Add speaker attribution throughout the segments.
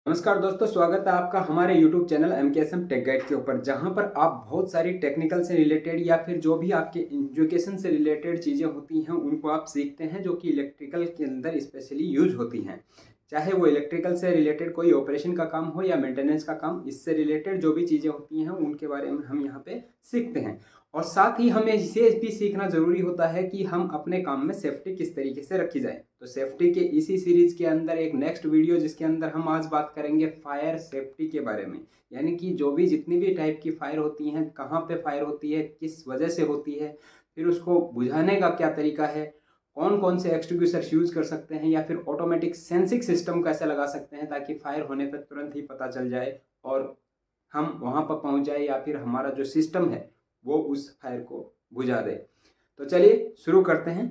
Speaker 1: नमस्कार दोस्तों, स्वागत है आपका हमारे YouTube channel MKSM tech guide के ऊपर, जहां पर आप बहुत सारी टेक्निकल से रिलेटेड या फिर जो भी आपके एजुकेशन से रिलेटेड चीज़ें होती हैं उनको आप सीखते हैं, जो कि इलेक्ट्रिकल के अंदर स्पेशली यूज होती हैं। चाहे वो इलेक्ट्रिकल से रिलेटेड कोई ऑपरेशन का काम हो या मेंटेनेंस का काम, इससे रिलेटेड जो भी चीज़ें होती हैं उनके बारे में हम यहाँ पे सीखते हैं। और साथ ही हमें इसे भी सीखना ज़रूरी होता है कि हम अपने काम में सेफ्टी किस तरीके से रखी जाए। तो सेफ्टी के इसी सीरीज़ के अंदर एक नेक्स्ट वीडियो जिसके अंदर हम आज बात करेंगे फायर सेफ्टी के बारे में, यानी कि जो भी जितनी भी टाइप की फायर होती हैं, कहाँ पे फायर होती है, किस वजह से होती है, फिर उसको बुझाने का क्या तरीका है, कौन कौन से एक्सटिंग्विशर्स यूज़ कर सकते हैं, या फिर ऑटोमेटिक सेंसिंग सिस्टम कैसे लगा सकते हैं ताकि फायर होने पर तुरंत ही पता चल जाए और हम वहाँ पर पहुँच जाए, या फिर हमारा जो सिस्टम है वो उस फायर को बुझा दे। तो चलिए शुरू करते हैं।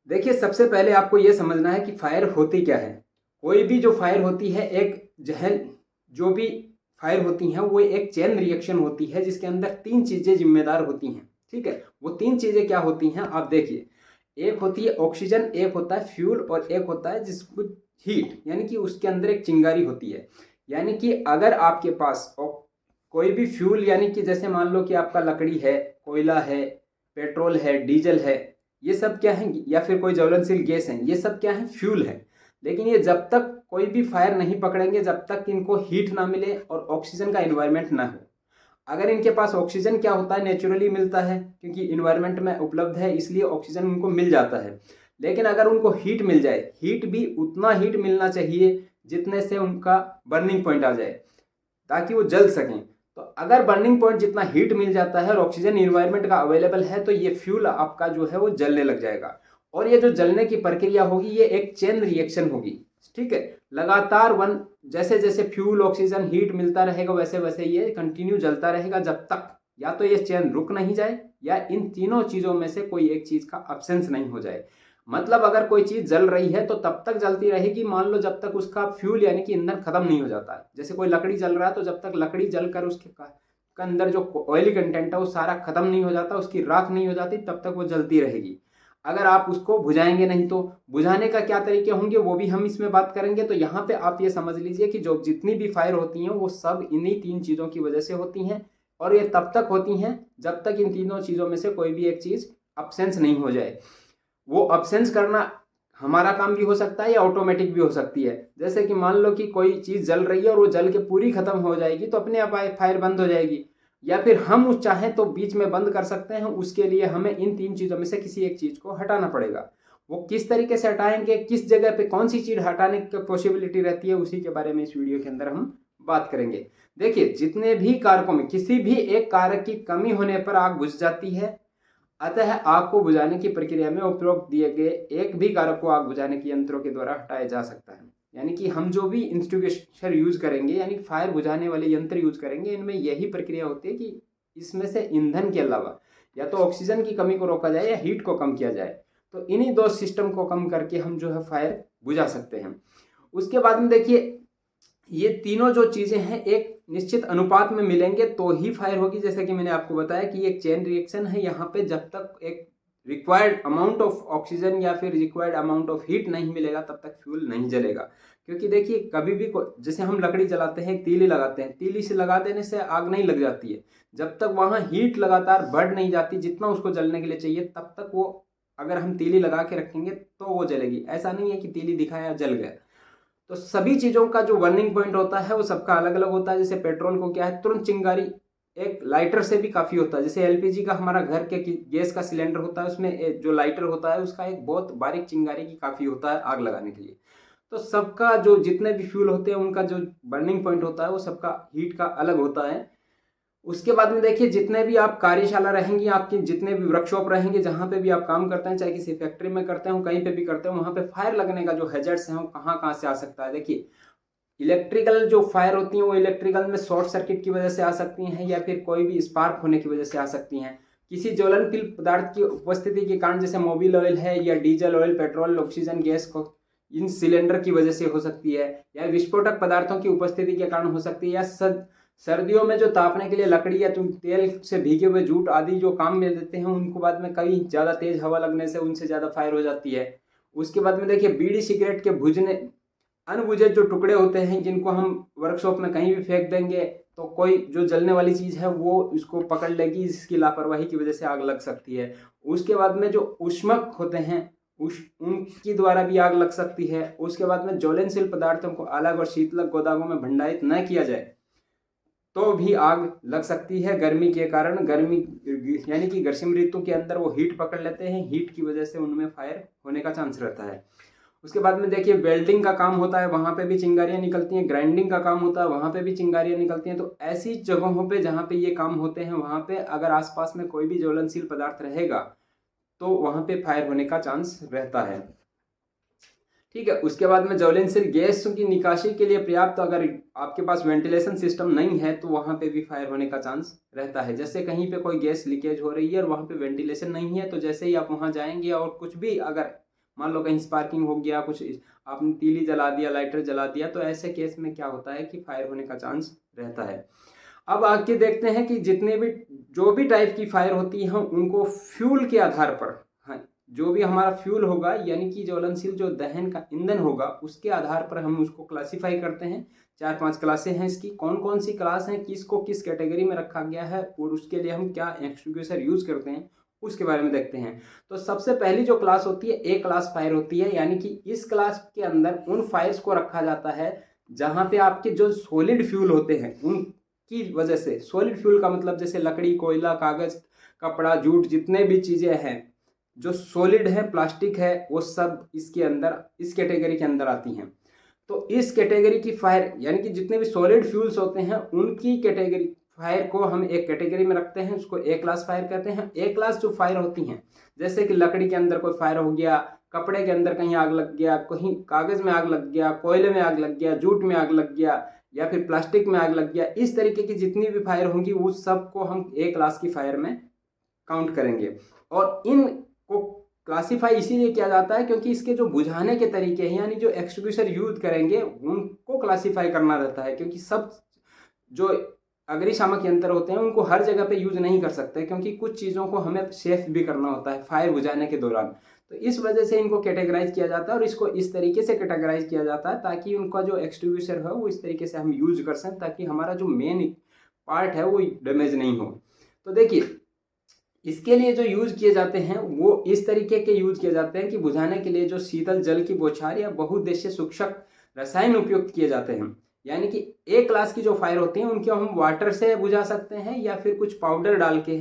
Speaker 1: देखिए सबसे पहले आपको ये समझना है कि फायर होती क्या है। कोई भी जो फायर होती है, एक जहल जो भी फायर होती हैं वो एक चेन रिएक्शन होती है जिसके अंदर तीन चीज़ें जिम्मेदार होती हैं। ठीक है, वो तीन चीज़ें क्या होती हैं आप देखिए। एक होती है ऑक्सीजन, एक होता है फ्यूल, और एक होता है जिसको हीट, यानी कि उसके अंदर एक चिंगारी होती है। यानी कि अगर आपके पास कोई भी फ्यूल, यानी कि जैसे मान लो कि आपका लकड़ी है, कोयला है, पेट्रोल है, डीजल है, ये सब क्या है, या फिर कोई ज्वलनशील गैस है, ये सब क्या है, फ्यूल है। लेकिन ये जब तक कोई भी फायर नहीं पकड़ेंगे, जब तक इनको हीट ना मिले और ऑक्सीजन का इन्वायरमेंट ना हो। अगर इनके पास ऑक्सीजन क्या होता है, नेचुरली मिलता है, क्योंकि इन्वायरमेंट में उपलब्ध है इसलिए ऑक्सीजन उनको मिल जाता है। लेकिन अगर उनको हीट मिल जाए, हीट भी उतना हीट मिलना चाहिए जितने से उनका बर्निंग पॉइंट आ जाए ताकि वो जल सकें। तो अगर बर्निंग पॉइंट जितना हीट मिल जाता है और ऑक्सीजन इन्वायरमेंट का अवेलेबल है तो ये फ्यूल आपका जो है वो जलने लग जाएगा। और ये जो जलने की प्रक्रिया होगी ये एक चेन रिएक्शन होगी। ठीक है, लगातार जैसे जैसे फ्यूल, ऑक्सीजन, हीट मिलता रहेगा वैसे वैसे ये कंटिन्यू जलता रहेगा, जब तक या तो ये चेन रुक नहीं जाए या इन तीनों चीज़ों में से कोई एक चीज़ का अब्सेंस नहीं हो जाए। मतलब अगर कोई चीज़ जल रही है तो तब तक जलती रहेगी, मान लो जब तक उसका फ्यूल यानी कि ईंधन खत्म नहीं हो जाता है। जैसे कोई लकड़ी जल रहा है तो जब तक लकड़ी जलकर उसके अंदर जो ऑयली कंटेंट है वो सारा खत्म नहीं हो जाता, उसकी राख नहीं हो जाती, तब तक वो जलती रहेगी। अगर आप उसको बुझाएंगे नहीं तो बुझाने का क्या तरीके होंगे वो भी हम इसमें बात करेंगे। तो यहाँ पे आप ये समझ लीजिए कि जो जितनी भी फायर होती हैं वो सब इन्हीं तीन चीज़ों की वजह से होती हैं, और ये तब तक होती हैं जब तक इन तीनों चीज़ों में से कोई भी एक चीज़ अब्सेंस नहीं हो जाए। वो अब्सेंस करना हमारा काम भी हो सकता है या ऑटोमेटिक भी हो सकती है। जैसे कि मान लो कि कोई चीज़ जल रही है और वो जल के पूरी खत्म हो जाएगी तो अपने आप फायर बंद हो जाएगी, या फिर हम उस चाहें तो बीच में बंद कर सकते हैं। उसके लिए हमें इन तीन चीज़ों में से किसी एक चीज़ को हटाना पड़ेगा। वो किस तरीके से हटाएंगे, किस जगह पे कौन सी चीज़ हटाने की पॉसिबिलिटी रहती है, उसी के बारे में इस वीडियो के अंदर हम बात करेंगे। देखिए जितने भी कारकों में किसी भी एक कारक की कमी होने पर आग बुझ जाती है, अतः आग को बुझाने की प्रक्रिया में उपयोग दिए गए एक भी कारक को आग बुझाने के यंत्रों के द्वारा हटाया जा सकता है। यानी कि हम जो भी इंस्टिट्यूशन यूज करेंगे, यानी फायर बुझाने वाले यंत्र यूज करेंगे, इनमें यही प्रक्रिया होती है कि इसमें से ईंधन के अलावा या तो ऑक्सीजन की कमी को रोका जाए या हीट को कम किया जाए। तो इन्हीं दो सिस्टम को कम करके हम जो है फायर बुझा सकते हैं। उसके बाद में देखिए ये तीनों जो चीज़ें हैं एक निश्चित अनुपात में मिलेंगे तो ही फायर होगी। जैसे कि मैंने आपको बताया कि एक चेन रिएक्शन है, यहाँ पे जब तक एक रिक्वायर्ड अमाउंट ऑफ ऑक्सीजन या फिर रिक्वायर्ड अमाउंट ऑफ हीट नहीं मिलेगा तब तक फ्यूल नहीं जलेगा। क्योंकि देखिए कभी भी जैसे हम लकड़ी जलाते हैं, तीली लगाते हैं, तीली से लगा देने से आग नहीं लग जाती है। जब तक वहाँ हीट लगातार बढ़ नहीं जाती जितना उसको जलने के लिए चाहिए, तब तक वो अगर हम तीली लगा के रखेंगे तो वो जलेगी। ऐसा नहीं है कि तीली दिखाया जल गया। तो सभी चीज़ों का जो बर्निंग पॉइंट होता है वो सबका अलग अलग होता है। जैसे पेट्रोल को क्या है, तुरंत चिंगारी एक लाइटर से भी काफ़ी होता है। जैसे एलपीजी का हमारा घर के गैस का सिलेंडर होता है, उसमें जो लाइटर होता है उसका एक बहुत बारीक चिंगारी की काफ़ी होता है आग लगाने के लिए। तो सबका जो जितने भी फ्यूल होते हैं उनका जो बर्निंग पॉइंट होता है वो सबका हीट का अलग होता है। उसके बाद में देखिए जितने भी आप कार्यशाला रहेंगी, आपकी जितने भी वर्कशॉप रहेंगे, जहाँ पे भी आप काम करते हैं, चाहे किसी फैक्ट्री में करते हो, कहीं पे भी करते हो, वहाँ पे फायर लगने का जो हैजर्ड्स हैं वो कहाँ कहाँ से आ सकता है। देखिए इलेक्ट्रिकल जो फायर होती हैं वो इलेक्ट्रिकल में शॉर्ट सर्किट की वजह से आ सकती हैं, या फिर कोई भी स्पार्क होने की वजह से आ सकती हैं। किसी ज्वलनशील पदार्थ की उपस्थिति के कारण, जैसे मोबिल ऑयल है या diesel oil, petrol, oxygen gas को इन सिलेंडर की वजह से हो सकती है, या विस्फोटक पदार्थों की उपस्थिति के कारण हो सकती है, या सर्दियों में जो तापने के लिए लकड़ी या तुम तेल से भीगे हुए जूट आदि जो काम में देते हैं उनको बाद में कभी ज़्यादा तेज हवा लगने से उनसे ज़्यादा फायर हो जाती है। उसके बाद में देखिए बीड़ी सिगरेट के बुझने अनबुझे जो टुकड़े होते हैं जिनको हम वर्कशॉप में कहीं भी फेंक देंगे तो कोई जो जलने वाली चीज़ है वो इसको पकड़ लेगी, इसकी लापरवाही की वजह से आग लग सकती है। उसके बाद में जो ऊष्मक होते हैं उनकी द्वारा भी आग लग सकती है। उसके बाद में ज्वलनशील पदार्थों को अलग और शीतलक गोदामों में भंडारित न किया जाए तो भी आग लग सकती है। गर्मी के कारण, गर्मी यानी कि ग्रीष्म ऋतु के अंदर वो हीट पकड़ लेते हैं, हीट की वजह से उनमें फायर होने का चांस रहता है। उसके बाद में देखिए वेल्डिंग का काम होता है, वहाँ पे भी चिंगारियाँ निकलती हैं। ग्राइंडिंग का काम होता है, वहाँ पे भी चिंगारियाँ निकलती हैं। तो ऐसी जगहों पे जहाँ पे ये काम होते हैं वहाँ पे अगर आसपास में कोई भी ज्वलनशील पदार्थ रहेगा तो वहाँ पे फायर होने का चांस रहता है। ठीक है। उसके बाद में ज्वलनशील गैस की निकासी के लिए पर्याप्त अगर आपके पास वेंटिलेशन सिस्टम नहीं है तो वहाँ पे भी फायर होने का चांस रहता है। जैसे कहीं पे कोई गैस लीकेज हो रही है और वहाँ पे वेंटिलेशन नहीं है तो जैसे ही आप वहाँ जाएंगे और कुछ भी अगर मान लो कहीं स्पार्किंग हो गया, कुछ आपने तीली जला दिया, लाइटर जला दिया, तो ऐसे केस में क्या होता है कि फायर होने का चांस रहता है। अब आगे देखते हैं कि जितने भी जो भी टाइप की फायर होती है उनको फ्यूल के आधार पर, हाँ, जो भी हमारा फ्यूल होगा यानी कि ज्वलनशील जो दहन का ईंधन होगा उसके आधार पर हम उसको क्लासिफाई करते हैं। 4-5 क्लासें हैं इसकी। कौन कौन सी क्लास हैं, किसको किस कैटेगरी में रखा गया है और उसके लिए हम क्या एक्सटिंग्विशर यूज करते हैं उसके बारे में देखते हैं। तो सबसे पहली जो क्लास होती है ए क्लास फायर होती है, यानी कि इस क्लास के अंदर उन फायर्स को रखा जाता है जहां पे आपके जो सॉलिड फ्यूल होते हैं उनकी वजह से, सॉलिड फ्यूल का मतलब जैसे लकड़ी, कोयला, कागज, कपड़ा, जूट, जितने भी चीजें हैं जो सॉलिड है, प्लास्टिक है, वो सब इसके अंदर इस कैटेगरी के अंदर आती हैं। तो इस कैटेगरी की फायर यानी कि जितने भी सॉलिड फ्यूल्स होते हैं उनकी कैटेगरी फायर को हम एक कैटेगरी में रखते हैं, उसको ए क्लास फायर कहते हैं। ए क्लास जो फायर होती हैं जैसे कि लकड़ी के अंदर कोई फायर हो गया, कपड़े के अंदर कहीं आग लग गया, कहीं कागज में आग लग गया, कोयले में आग लग गया, जूट में आग लग गया या फिर प्लास्टिक में आग लग गया, इस तरीके की जितनी भी फायर होंगी उस सब को हम ए क्लास की फायर में काउंट करेंगे। और इन को क्लासीफाई इसीलिए किया जाता है क्योंकि इसके जो बुझाने के तरीके हैं यानी जो एक्सटिंग्विशर यूज करेंगे उनको क्लासीफाई करना रहता है, क्योंकि सब जो अग्निशामक यंत्र होते हैं उनको हर जगह पे यूज नहीं कर सकते क्योंकि कुछ चीज़ों को हमें सेफ भी करना होता है फायर बुझाने के दौरान। तो इस वजह से इनको कैटेगराइज किया जाता है और इसको इस तरीके से कैटेगराइज किया जाता है ताकि उनका जो एक्सटिंग्विशर है वो इस तरीके से हम यूज कर सकें ताकि हमारा जो मेन पार्ट है वो डैमेज नहीं हो। तो देखिए इसके लिए जो यूज किए जाते हैं वो इस तरीके के यूज किए जाते हैं कि बुझाने के लिए जो शीतल जल की बौछार या बहुउद्देशीय सूक्षक रसायन उपयोग किए जाते हैं। यानी कि ए क्लास की जो फायर होती है उनके हम वाटर से बुझा सकते हैं या फिर कुछ पाउडर डाल के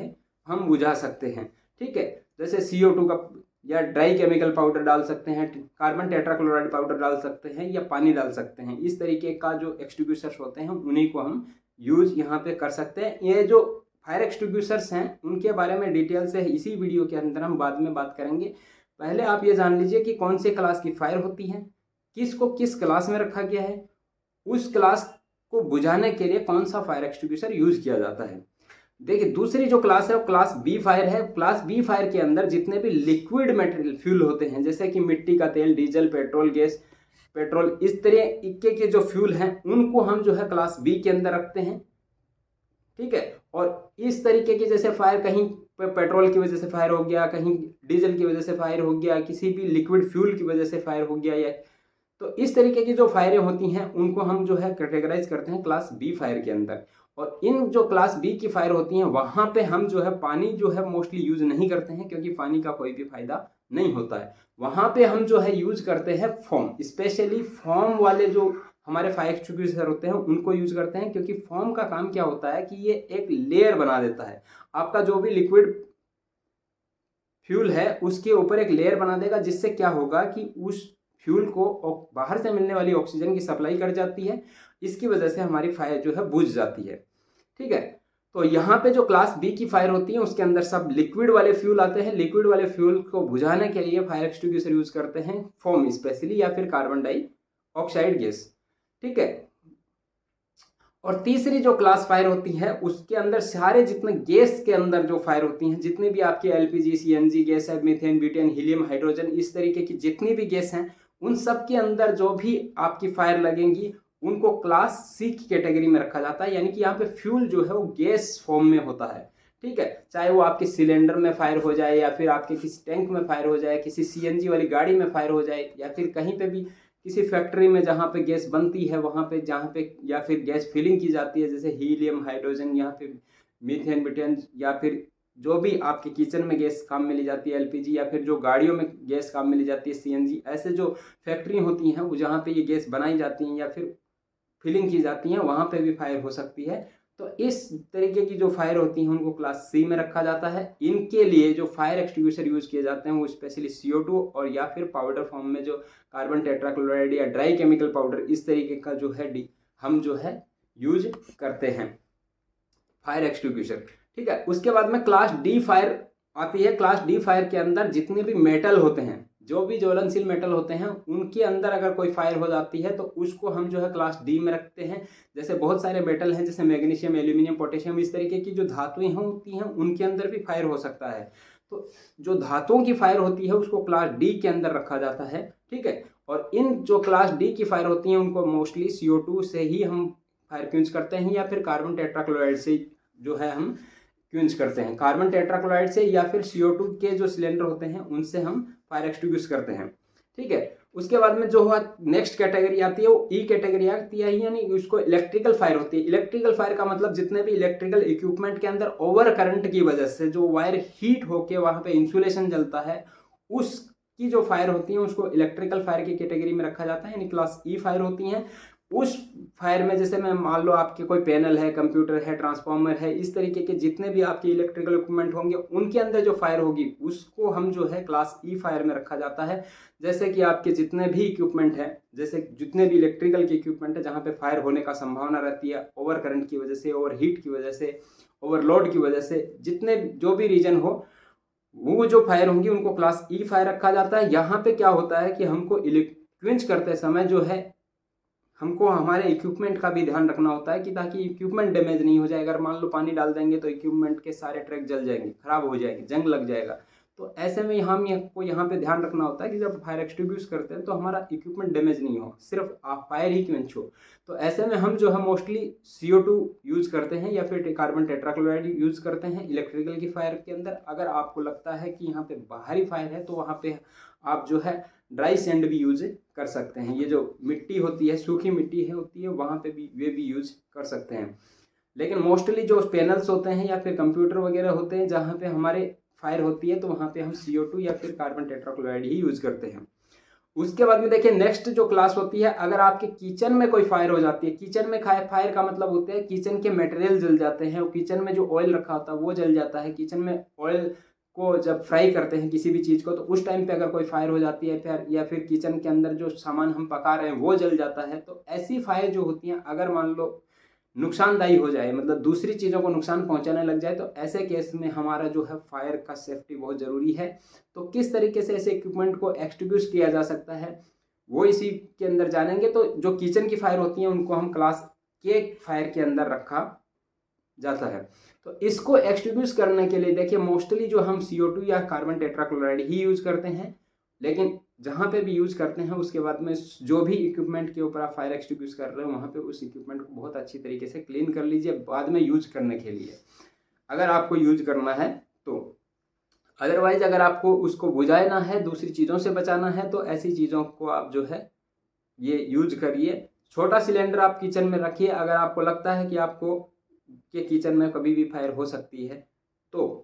Speaker 1: हम बुझा सकते हैं। ठीक है, जैसे CO2 का या ड्राई केमिकल पाउडर डाल सकते हैं, कार्बन टेट्राक्लोराइड पाउडर डाल सकते हैं या पानी डाल सकते हैं। इस तरीके का जो एक्सटिंग्विशर्स होते हैं उन्हीं को हम यूज यहाँ पे कर सकते हैं। ये जो फायर एक्सटिंग्विशर्स हैं उनके बारे में डिटेल से इसी वीडियो के अंदर हम बाद में बात करेंगे। पहले आप ये जान लीजिए कि कौन से क्लास की फायर होती है, किसको किस क्लास में रखा गया है, उस क्लास को बुझाने के लिए कौन सा फायर एक्सटिंग्विशर यूज किया जाता है। देखिए दूसरी जो क्लास है वो क्लास बी फायर है। क्लास बी फायर के अंदर जितने भी लिक्विड मटेरियल फ्यूल होते हैं जैसे कि मिट्टी का तेल, डीजल, पेट्रोल, गैस, पेट्रोल, इस तरीके के जो फ्यूल हैं उनको हम जो है क्लास बी के अंदर रखते हैं। ठीक है, और इस तरीके की जैसे फायर कहीं पेट्रोल की वजह से फायर हो गया, कहीं डीजल की वजह से फायर हो गया, किसी भी लिक्विड फ्यूल की वजह से फायर हो गया, या तो इस तरीके की जो फायरें होती हैं उनको हम जो है कैटेगराइज करते हैं क्लास बी फायर के अंदर। और इन जो क्लास बी की फायर होती हैं वहां पे हम जो है पानी जो है मोस्टली यूज नहीं करते हैं क्योंकि पानी का कोई भी फायदा नहीं होता है। वहां पे हम जो है यूज करते हैं फोम, स्पेशली फोम वाले जो हमारे फायर एक्सटिंग्विशर होते हैं उनको यूज करते हैं क्योंकि फोम का काम क्या होता है कि ये एक लेयर बना देता है। आपका जो भी लिक्विड फ्यूल है उसके ऊपर एक लेयर बना देगा जिससे क्या होगा कि उस फ्यूल को बाहर से मिलने वाली ऑक्सीजन की सप्लाई कर जाती है, इसकी वजह से हमारी फायर जो है बुझ जाती है। ठीक है, तो यहाँ पे जो क्लास बी की फायर होती है उसके अंदर सब लिक्विड वाले फ्यूल आते हैं। लिक्विड वाले फ्यूल को बुझाने के लिए फायर एक्सटिंग्विशर यूज करते हैं फोम स्पेशली या फिर कार्बन डाइऑक्साइड गैस। ठीक है, और तीसरी जो क्लास फायर होती है उसके अंदर सारे जितने गैस के अंदर जो फायर होती हैं, जितनी भी आपकी LPG, CNG गैस है, मीथेन, ब्यूटेन, हीलियम, हाइड्रोजन, इस तरीके की जितनी भी गैस हैं उन सब के अंदर जो भी आपकी फायर लगेंगी उनको क्लास सी की कैटेगरी में रखा जाता है। यानी कि यहाँ पे फ्यूल जो है वो गैस फॉर्म में होता है। ठीक है, चाहे वो आपके सिलेंडर में फायर हो जाए या फिर आपके किसी टैंक में फायर हो जाए, किसी CNG वाली गाड़ी में फायर हो जाए या फिर कहीं पे भी किसी फैक्ट्री में जहाँ पे गैस बनती है वहाँ पे, जहाँ पे या फिर गैस फिलिंग की जाती है, जैसे हीलियम, हाइड्रोजन या फिर मीथेन, मीथेन, या फिर जो भी आपके किचन में गैस काम में ली जाती है एलपीजी, या फिर जो गाड़ियों में गैस काम में ली जाती है सीएनजी, ऐसे जो फैक्ट्री होती हैं वो जहाँ पे ये गैस बनाई जाती हैं या फिर फिलिंग की जाती हैं वहाँ पे भी फायर हो सकती है। तो इस तरीके की जो फायर होती हैं उनको क्लास सी में रखा जाता है। इनके लिए जो फायर एक्सटिंग्विशर यूज किए जाते हैं वो स्पेशली CO2 और या फिर पाउडर फॉर्म में जो कार्बन टेट्राक्लोराइड या ड्राई केमिकल पाउडर, इस तरीके का जो है हम जो है यूज करते हैं फायर एक्सटिंग्विशर। ठीक है, उसके बाद में क्लास डी फायर आती है। क्लास डी फायर के अंदर जितने भी मेटल होते हैं, जो भी ज्वलनशील मेटल होते हैं, उनके अंदर अगर कोई फायर हो जाती है तो उसको हम जो है क्लास डी में रखते हैं। जैसे बहुत सारे मेटल हैं जैसे मैग्नीशियम, एल्यूमिनियम, पोटेशियम, इस तरीके की जो धातुएं होती हैं उनके अंदर भी फायर हो सकता है। तो जो धातुओं की फायर होती है उसको क्लास डी के अंदर रखा जाता है। ठीक है, और इन जो क्लास डी की फायर होती हैं उनको मोस्टली CO2 से ही हम फायर क्विंच करते हैं, या फिर कार्बन टेट्राक्लोराइड से जो है हम क्विंच करते हैं। कार्बन टेट्राक्लोराइड से या फिर CO2 के जो सिलेंडर होते हैं उनसे हम फायर एक्सटिंग्विश करते हैं। ठीक है, उसके बाद में जो नेक्स्ट कैटेगरी आती है वो ई कैटेगरी आती है, यानी उसको इलेक्ट्रिकल फायर होती है। इलेक्ट्रिकल फायर का मतलब जितने भी इलेक्ट्रिकल इक्विपमेंट के अंदर ओवर करंट की वजह से जो वायर हीट होके वहां पे इंसुलेशन जलता है, उसकी जो फायर होती है उसको इलेक्ट्रिकल फायर की कैटेगरी में रखा जाता है, यानी क्लास ई फायर होती हैं। उस फायर में जैसे मैं मान लो आपके कोई पैनल है, कंप्यूटर है, ट्रांसफार्मर है, इस तरीके के जितने भी आपके इलेक्ट्रिकल इक्विपमेंट होंगे उनके अंदर जो फायर होगी उसको हम जो है क्लास ई फायर में रखा जाता है। जैसे कि आपके जितने भी इक्विपमेंट है, जैसे जितने भी इलेक्ट्रिकल के इक्विपमेंट है जहाँ पे फायर होने का संभावना रहती है ओवर करंट की वजह से, ओवर हीट की वजह से, ओवरलोड की वजह से, जितने जो भी रीजन हो, वो जो फायर होंगी उनको क्लास ई फायर रखा जाता है। यहाँ पे क्या होता है कि हमको क्विंच करते समय जो है हमको हमारे इक्विपमेंट का भी ध्यान रखना होता है कि ताकि इक्विपमेंट डैमेज नहीं हो जाए। अगर मान लो पानी डाल देंगे तो इक्विपमेंट के सारे ट्रैक जल जाएंगे, खराब हो जाएंगे, जंग लग जाएगा। तो ऐसे में हम को यहाँ पे ध्यान रखना होता है कि जब फायर एक्सटिंग्विश करते हैं तो हमारा इक्विपमेंट डैमेज नहीं हो, सिर्फ फायर ही क्विंच हो। तो ऐसे में हम जो है मोस्टली CO2 यूज करते हैं या फिर कार्बन टेट्राक्लोराइड यूज करते हैं इलेक्ट्रिकल की फायर के अंदर। अगर आपको लगता है कि यहाँ पे बाहरी फायर है तो वहाँ पे आप जो है ड्राई सैंड भी यूज कर सकते हैं। ये जो मिट्टी होती है, सूखी मिट्टी है होती है, वहाँ पे भी वे भी यूज कर सकते हैं। लेकिन मोस्टली जो पैनल्स होते हैं या फिर कंप्यूटर वगैरह होते हैं जहाँ पे हमारे फायर होती है तो वहाँ पे हम CO2 या फिर कार्बन टेट्राक्लोराइड ही यूज करते हैं। उसके बाद में देखिए नेक्स्ट जो क्लास होती है, अगर आपके किचन में कोई फायर हो जाती है, किचन में फायर का मतलब होता है किचन के मटेरियल जल जाते हैं, और किचन में जो ऑयल रखा होता है वो जल जाता है। किचन में ऑयल को जब फ्राई करते हैं किसी भी चीज़ को तो उस टाइम पे अगर कोई फायर हो जाती है फिर, या फिर किचन के अंदर जो सामान हम पका रहे हैं वो जल जाता है, तो ऐसी फायर जो होती हैं अगर मान लो नुकसानदायी हो जाए, मतलब दूसरी चीज़ों को नुकसान पहुंचाने लग जाए, तो ऐसे केस में हमारा जो है फायर का सेफ्टी बहुत ज़रूरी है। तो किस तरीके से ऐसे इक्विपमेंट को एक्सटिंग्विश किया जा सकता है वो इसी के अंदर जानेंगे। तो जो किचन की फायर होती हैं उनको हम क्लास के फायर के अंदर रखा जाता है। तो इसको एक्सटिंग्विश करने के लिए देखिए मोस्टली जो हम CO2 या कार्बन टेट्राक्लोराइड ही यूज करते हैं, लेकिन जहाँ पे भी यूज करते हैं उसके बाद में जो भी इक्विपमेंट के ऊपर आप फायर एक्सटिंग्विश कर रहे हो वहाँ पे उस इक्विपमेंट को बहुत अच्छी तरीके से क्लीन कर लीजिए बाद में यूज करने के लिए, अगर आपको यूज करना है तो। अदरवाइज अगर आपको उसको बुझाना है, दूसरी चीज़ों से बचाना है, तो ऐसी चीज़ों को आप जो है ये यूज करिए। छोटा सिलेंडर आप किचन में रखिए, अगर आपको लगता है कि आपको के किचन में कभी भी फायर हो सकती है तो।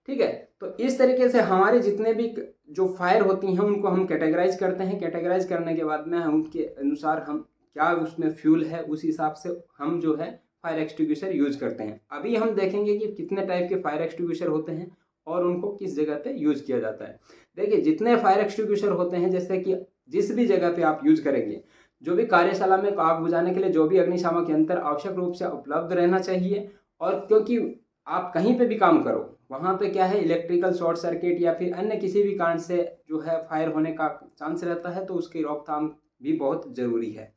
Speaker 1: ठीक है, तो इस तरीके से हमारे जितने भी जो फायर होती हैं उनको हम कैटेगराइज करते हैं। कैटेगराइज करने के बाद में उनके अनुसार हम क्या उसमें फ्यूल है उस हिसाब से हम जो है फायर एक्सटिंग्विशर यूज करते हैं। अभी हम देखेंगे कि कितने टाइप के फायर एक्सटिंग्विशर होते हैं और उनको किस जगह पे यूज किया जाता है। देखिए जितने फायर एक्सटिंग्विशर होते हैं, जैसे कि जिस भी जगह पे आप यूज करेंगे, जो भी कार्यशाला में आग बुझाने के लिए जो भी अग्निशामक यंत्र आवश्यक रूप से उपलब्ध रहना चाहिए। और क्योंकि आप कहीं पे भी काम करो वहाँ पे क्या है इलेक्ट्रिकल शॉर्ट सर्किट या फिर अन्य किसी भी कारण से जो है फायर होने का चांस रहता है, तो उसकी रोकथाम भी बहुत ज़रूरी है।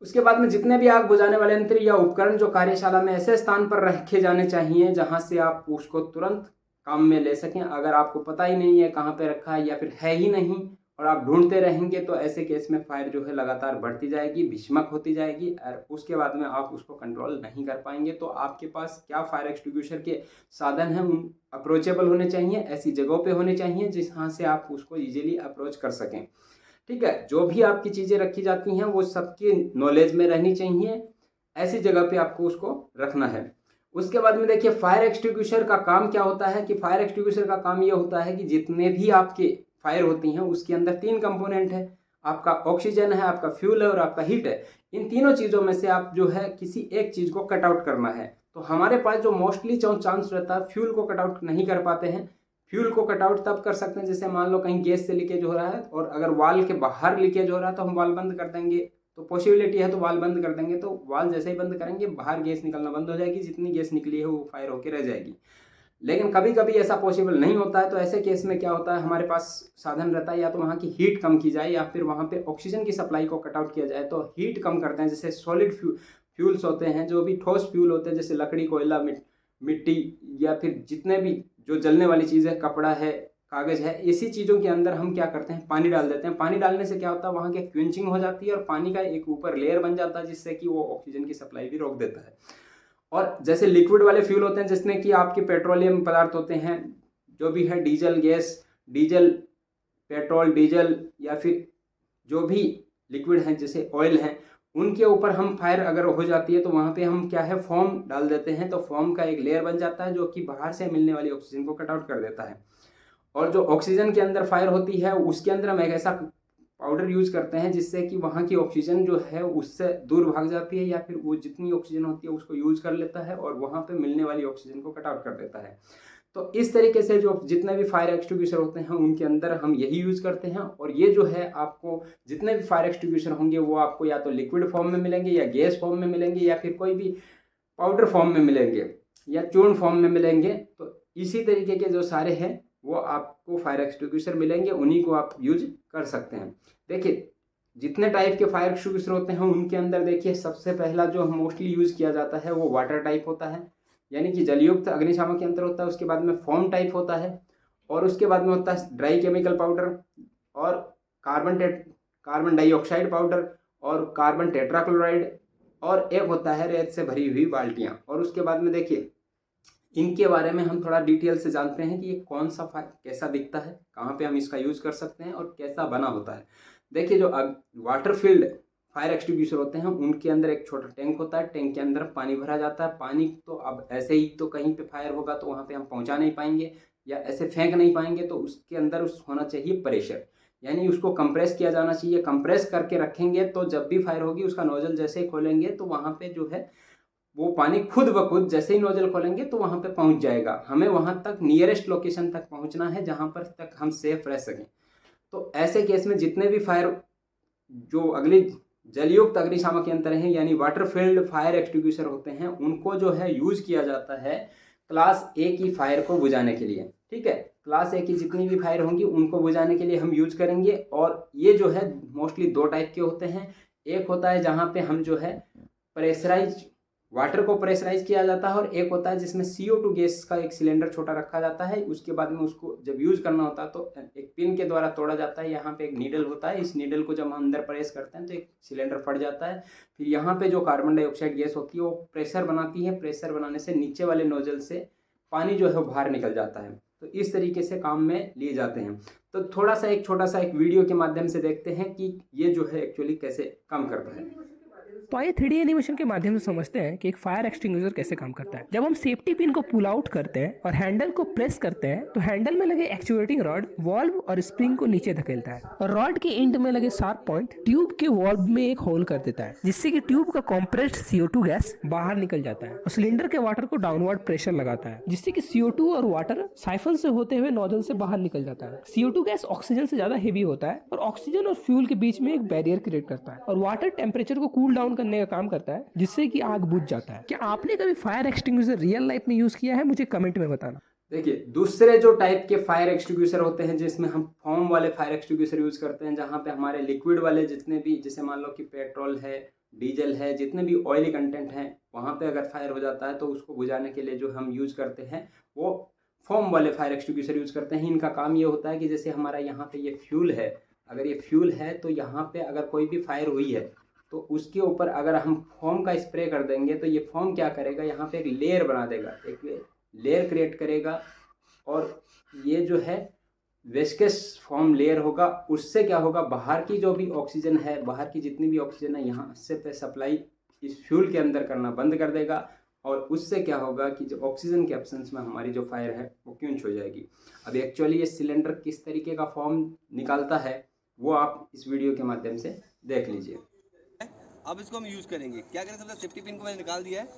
Speaker 1: उसके बाद में जितने भी आग बुझाने वाले यंत्र या उपकरण जो कार्यशाला में ऐसे स्थान पर रखे जाने चाहिए जहाँ से आप उसको तुरंत काम में ले सकें। अगर आपको पता ही नहीं है कहाँ पे रखा है या फिर है ही नहीं और आप ढूंढते रहेंगे तो ऐसे केस में फायर जो है लगातार बढ़ती जाएगी, भीषमक होती जाएगी और उसके बाद में आप उसको कंट्रोल नहीं कर पाएंगे। तो आपके पास क्या फायर एक्सटिंग्विशर के साधन हैं उन अप्रोचेबल होने चाहिए, ऐसी जगहों पे होने चाहिए जहाँ से आप उसको इजीली अप्रोच कर सकें। ठीक है। जो भी आपकी चीज़ें रखी जाती हैं वो सबकी नॉलेज में रहनी चाहिए, ऐसी जगह पे आपको उसको रखना है। उसके बाद में देखिए फायर एक्सटिंग्विशर का काम क्या होता है कि फायर एक्सटिंग्विशर का काम ये होता है कि जितने भी आपके फायर होती हैं उसके अंदर 3 कंपोनेंट है, आपका ऑक्सीजन है, आपका फ्यूल है और आपका हीट है। इन तीनों चीज़ों में से आप जो है किसी एक चीज़ को कट आउट करना है। तो हमारे पास जो मोस्टली चांस रहता है, फ्यूल को कट आउट नहीं कर पाते हैं। फ्यूल को कट आउट तब कर सकते हैं जैसे मान लो कहीं गैस से लीकेज हो रहा है और अगर वाल के बाहर लीकेज हो रहा है तो हम वाल बंद कर देंगे, तो पॉसिबिलिटी है तो वाल बंद कर देंगे। तो वाल जैसे ही बंद करेंगे बाहर गैस निकलना बंद हो जाएगी, जितनी गैस निकली है वो फायर होकर रह जाएगी। लेकिन कभी कभी ऐसा पॉसिबल नहीं होता है, तो ऐसे केस में क्या होता है, हमारे पास साधन रहता है या तो वहाँ की हीट कम की जाए या फिर वहाँ पे ऑक्सीजन की सप्लाई को कट आउट किया जाए। तो हीट कम करते हैं, जैसे सॉलिड फ्यूल्स होते हैं, जो भी ठोस फ्यूल होते हैं जैसे लकड़ी, कोयला, मिट्टी या फिर जितने भी जो जलने वाली चीज़ है, कपड़ा है, कागज़ है, इसी चीज़ों के अंदर हम क्या करते हैं, पानी डाल देते हैं। पानी डालने से क्या होता है, वहाँ की क्विंचिंग हो जाती है और पानी का एक ऊपर लेयर बन जाता है जिससे कि वो ऑक्सीजन की सप्लाई भी रोक देता है। और जैसे लिक्विड वाले फ्यूल होते हैं जिसमें कि आपके पेट्रोलियम पदार्थ होते हैं, जो भी है diesel gas, diesel petrol, diesel या फिर जो भी लिक्विड हैं जैसे ऑयल हैं, उनके ऊपर हम फायर अगर हो जाती है तो वहाँ पे हम क्या है, फोम डाल देते हैं। तो फोम का एक लेयर बन जाता है जो कि बाहर से मिलने वाली ऑक्सीजन को कट आउट कर देता है। और जो ऑक्सीजन के अंदर फायर होती है उसके अंदर हम एक ऐसा पाउडर यूज करते हैं जिससे कि वहाँ की ऑक्सीजन जो है उससे दूर भाग जाती है या फिर वो जितनी ऑक्सीजन होती है उसको यूज कर लेता है और वहाँ पे मिलने वाली ऑक्सीजन को कट आउट कर देता है। तो इस तरीके से जो जितने भी फायर एक्सटिंग्विशर होते हैं उनके अंदर हम यही यूज करते हैं। और ये जो है आपको जितने भी फायर एक्सटिंग्विशर होंगे वो आपको या तो लिक्विड फॉर्म में मिलेंगे या गैस फॉर्म में मिलेंगे या फिर कोई भी पाउडर फॉर्म में मिलेंगे या चूर्ण फॉर्म में मिलेंगे। तो इसी तरीके के जो सारे हैं वो आपको फायर एक्सटिंग्विशर मिलेंगे, उन्हीं को आप यूज कर सकते हैं। देखिए जितने टाइप के फायर एक्सटिंग्विशर होते हैं उनके अंदर देखिए सबसे पहला जो मोस्टली यूज किया जाता है वो वाटर टाइप होता है, यानी कि जलयुक्त अग्निशामक के अंदर होता है। उसके बाद में फोम टाइप होता है और उसके बाद में होता है ड्राई केमिकल पाउडर और कार्बन डाइऑक्साइड पाउडर और कार्बन टेट्राक्लोराइड और एक होता है रेत से भरी हुई बाल्टियां। और उसके बाद में देखिए इनके बारे में हम थोड़ा डिटेल से जानते हैं कि ये कौन सा फायर कैसा दिखता है, कहाँ पे हम इसका यूज कर सकते हैं और कैसा बना होता है। देखिए जो वाटर फील्ड फायर एक्सटिंग्विशर होते हैं उनके अंदर एक छोटा टैंक होता है, टैंक के अंदर पानी भरा जाता है। पानी तो अब ऐसे ही तो कहीं पे फायर होगा तो वहाँ पे हम पहुँचा नहीं पाएंगे या ऐसे फेंक नहीं पाएंगे, तो उसके अंदर उस होना चाहिए प्रेशर, यानी उसको कंप्रेस किया जाना चाहिए। कंप्रेस करके रखेंगे तो जब भी फायर होगी उसका नोजल जैसे ही खोलेंगे तो वहाँ पे जो है वो पानी खुद ब खुद जैसे ही नोजल खोलेंगे तो वहाँ पे पहुँच जाएगा। हमें वहाँ तक नियरेस्ट लोकेशन तक पहुँचना है जहाँ पर तक हम सेफ रह सकें। तो ऐसे केस में जितने भी फायर जो अगली जलयुक्त अग्निशामक यंत्र हैं यानी वाटर फील्ड फायर एक्सटिंग्विशर होते हैं उनको जो है यूज किया जाता है क्लास ए की फायर को बुझाने के लिए। ठीक है, क्लास ए की जितनी भी फायर होंगी उनको बुझाने के लिए हम यूज करेंगे। और ये जो है मोस्टली 2 टाइप के होते हैं। एक होता है जहाँ पे हम जो है प्रेशराइज वाटर को प्रेशराइज किया जाता है और एक होता है जिसमें CO2 गैस का एक सिलेंडर छोटा रखा जाता है। उसके बाद में उसको जब यूज करना होता है तो एक पिन के द्वारा तोड़ा जाता है। यहाँ पे एक नीडल होता है, इस नीडल को जब हम अंदर प्रेस करते हैं तो एक सिलेंडर फट जाता है। फिर यहाँ पे जो कार्बन डाइऑक्साइड गैस होती है वो प्रेशर बनाती है, प्रेशर बनाने से नीचे वाले नोजल से पानी जो है बाहर निकल जाता है। तो इस तरीके से काम में लिए जाते हैं। तो थोड़ा सा एक छोटा सा एक वीडियो के माध्यम से देखते हैं कि ये जो है एक्चुअली कैसे काम करता है।
Speaker 2: तो आइए 3D एनिमेशन के माध्यम से समझते हैं कि एक फायर एक्सटिंग्विशर कैसे काम करता है। जब हम सेफ्टी पिन को पुल आउट करते हैं और हैंडल को प्रेस करते हैं तो हैंडल में लगे एक्चुएटिंग रॉड वाल्व और स्प्रिंग को नीचे धकेलता है और रॉड के एंड में लगे शार्प पॉइंट ट्यूब के वाल्व में एक होल कर देता है जिससे कि ट्यूब का कॉम्प्रेस्ड CO2 गैस बाहर निकल जाता है और सिलेंडर के वाटर को डाउनवर्ड प्रेशर लगाता है जिससे कि CO2 और वाटर साइफन से होते हुए नोजल से बाहर निकल जाता है। CO2 गैस ऑक्सीजन से ज्यादा हेवी होता है और ऑक्सीजन और फ्यूल के बीच में एक बैरियर क्रिएट करता है और वाटर टेम्परेचर को कूल डाउन करने का काम करता है जिससे कि आग बुझ जाता है। क्या आपने कभी फायर एक्सटिंग्विशर रियल लाइफ में यूज किया है? मुझे कमेंट में बताना।
Speaker 1: देखिए दूसरे जो टाइप के फायर एक्सटिंग्विशर होते हैं जिसमें हम फोम वाले फायर एक्सटिंग्विशर यूज करते हैं, जहाँ पे हमारे लिक्विड वाले जितने भी जैसे मान लो कि पेट्रोल है, डीजल है, जितने भी ऑयली कंटेंट हैं वहाँ पे अगर फायर हो जाता है तो उसको बुझाने के लिए जो हम यूज करते हैं वो फोम वाले फायर एक्सटिंग्विशर यूज करते हैं। इनका काम ये होता है कि जैसे हमारा यहाँ पे ये फ्यूल है, अगर ये फ्यूल है तो यहाँ पे अगर कोई भी फायर हुई है तो उसके ऊपर अगर हम फोम का स्प्रे कर देंगे तो ये फोम क्या करेगा, यहाँ पे एक लेयर बना देगा, एक लेयर क्रिएट करेगा और ये जो है वेस्कस फॉर्म लेयर होगा, उससे क्या होगा, बाहर की जो भी ऑक्सीजन है, बाहर की जितनी भी ऑक्सीजन है यहाँ से पे सप्लाई इस फ्यूल के अंदर करना बंद कर देगा, और उससे क्या होगा कि जो ऑक्सीजन के एब्सेंस में हमारी जो फायर है वो क्विंच हो जाएगी। अब एक्चुअली ये सिलेंडर किस तरीके का फॉर्म निकालता है वो आप इस वीडियो के माध्यम से देख लीजिए।
Speaker 3: अब इसको हम यूज़ करेंगे। क्या करें, सबसे सेफ्टी पिन को मैंने निकाल दिया है।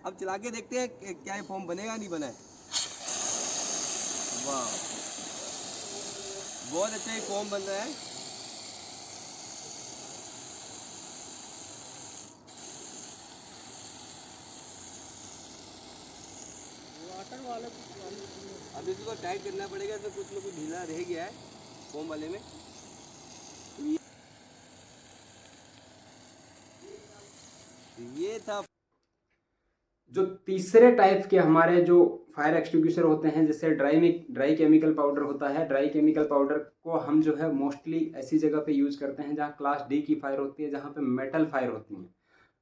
Speaker 3: अब चला के देखते हैं क्या ये फॉर्म बनेगा नहीं बना है। वाह, बहुत अच्छा ये फॉर्म बन रहा है। अब इसको टाइट करना पड़ेगा, तो कुछ ना कुछ ढीला रह गया है फॉर्म वाले में। ये था
Speaker 1: जो तीसरे टाइप के हमारे जो फायर एक्सटिंग्विशर होते हैं, जैसे ड्राई केमिकल पाउडर होता है। ड्राई केमिकल पाउडर को हम जो है मोस्टली ऐसी जगह पे यूज़ करते हैं जहाँ क्लास डी की फायर होती है, जहाँ पे मेटल फायर होती है,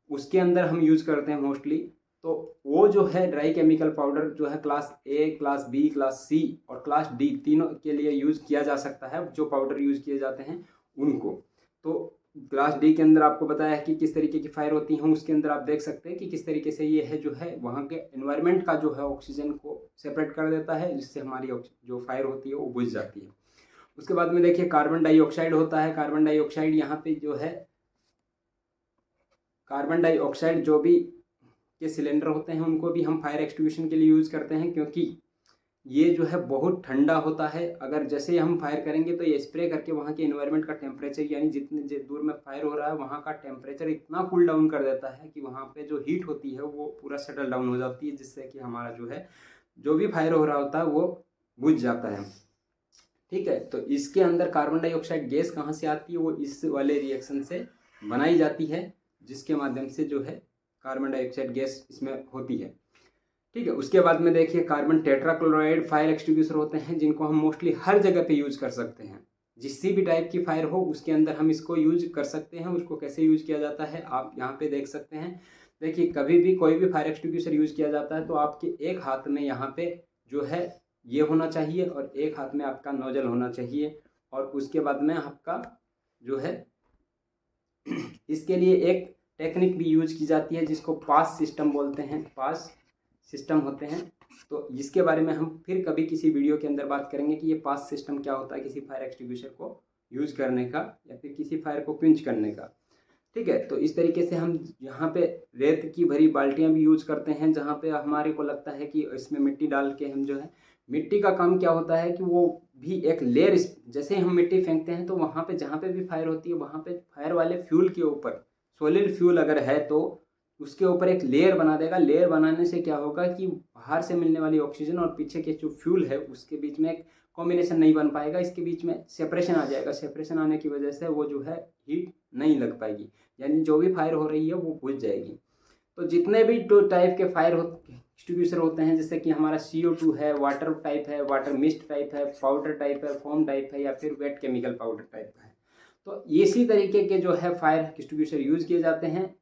Speaker 1: उसके अंदर हम यूज़ करते हैं मोस्टली। तो वो जो है ड्राई केमिकल पाउडर जो है class A, class B, class C और क्लास डी तीनों के लिए यूज़ किया जा सकता है, जो पाउडर यूज़ किए जाते हैं उनको। तो क्लास डी के अंदर आपको बताया है कि किस तरीके की फायर होती हैं, उसके अंदर आप देख सकते हैं कि किस तरीके से ये है जो है वहाँ के एनवायरनमेंट का जो है ऑक्सीजन को सेपरेट कर देता है, जिससे हमारी जो फायर होती है वो बुझ जाती है। उसके बाद में देखिए कार्बन डाइऑक्साइड होता है। कार्बन डाइऑक्साइड यहाँ पे जो है, कार्बन डाइऑक्साइड जो भी के सिलेंडर होते हैं उनको भी हम फायर एक्सटिंग्विशन के लिए यूज़ करते हैं, क्योंकि ये जो है बहुत ठंडा होता है। अगर जैसे हम फायर करेंगे तो ये स्प्रे करके वहाँ के एनवायरनमेंट का टेम्परेचर, यानी जितने दूर में फायर हो रहा है वहाँ का टेम्परेचर इतना कूल डाउन कर देता है कि वहाँ पे जो हीट होती है वो पूरा सेटल डाउन हो जाती है, जिससे कि हमारा जो है जो भी फायर हो रहा होता है वो बुझ जाता है। ठीक है, तो इसके अंदर कार्बन डाइऑक्साइड गैस कहाँ से आती है, वो इस वाले रिएक्शन से बनाई जाती है, जिसके माध्यम से जो है कार्बन डाइऑक्साइड गैस इसमें होती है। ठीक है, उसके बाद में देखिए कार्बन टेट्राक्लोराइड फायर एक्सटिंग्विशर होते हैं, जिनको हम मोस्टली हर जगह पे यूज़ कर सकते हैं। जिस भी टाइप की फायर हो उसके अंदर हम इसको यूज कर सकते हैं। उसको कैसे यूज किया जाता है आप यहाँ पे देख सकते हैं। देखिए कभी भी कोई भी फायर एक्सटिंग्विशर यूज किया जाता है तो आपके एक हाथ में यहाँ पे जो है ये होना चाहिए और एक हाथ में आपका नोजल होना चाहिए, और उसके बाद में आपका जो है इसके लिए एक टेक्निक भी यूज की जाती है जिसको पास सिस्टम बोलते हैं। पास सिस्टम होते हैं, तो जिसके बारे में हम फिर कभी किसी वीडियो के अंदर बात करेंगे कि ये पास सिस्टम क्या होता है किसी फायर एक्सटिंग्विशर को यूज करने का या फिर किसी फायर को क्विंच करने का। ठीक है, तो इस तरीके से हम यहाँ पे रेत की भरी बाल्टियाँ भी यूज करते हैं, जहाँ पे हमारे को लगता है कि इसमें मिट्टी डाल के हम जो है, मिट्टी का काम क्या होता है कि वो भी एक लेयर, जैसे हम मिट्टी फेंकते हैं तो वहाँ पे जहाँ पे भी फायर होती है वहाँ पे फायर वाले फ्यूल के ऊपर सॉलिड फ्यूल अगर है तो उसके ऊपर एक लेयर बना देगा। लेयर बनाने से क्या होगा कि बाहर से मिलने वाली ऑक्सीजन और पीछे के जो फ्यूल है उसके बीच में एक कॉम्बिनेशन नहीं बन पाएगा, इसके बीच में सेपरेशन आ जाएगा। सेपरेशन आने की वजह से वो जो है हीट नहीं लग पाएगी, यानी जो भी फायर हो रही है वो बुझ जाएगी। तो जितने भी दो टाइप के फायर एक्सटिंग्विशर होते हैं, जैसे कि हमारा CO2 है, वाटर टाइप है, वाटर मिस्ट टाइप है, पाउडर टाइप है, फोम टाइप है या फिर वेट केमिकल पाउडर टाइप है, तो इसी तरीके के जो है फायर एक्सटिंग्विशर यूज किए जाते हैं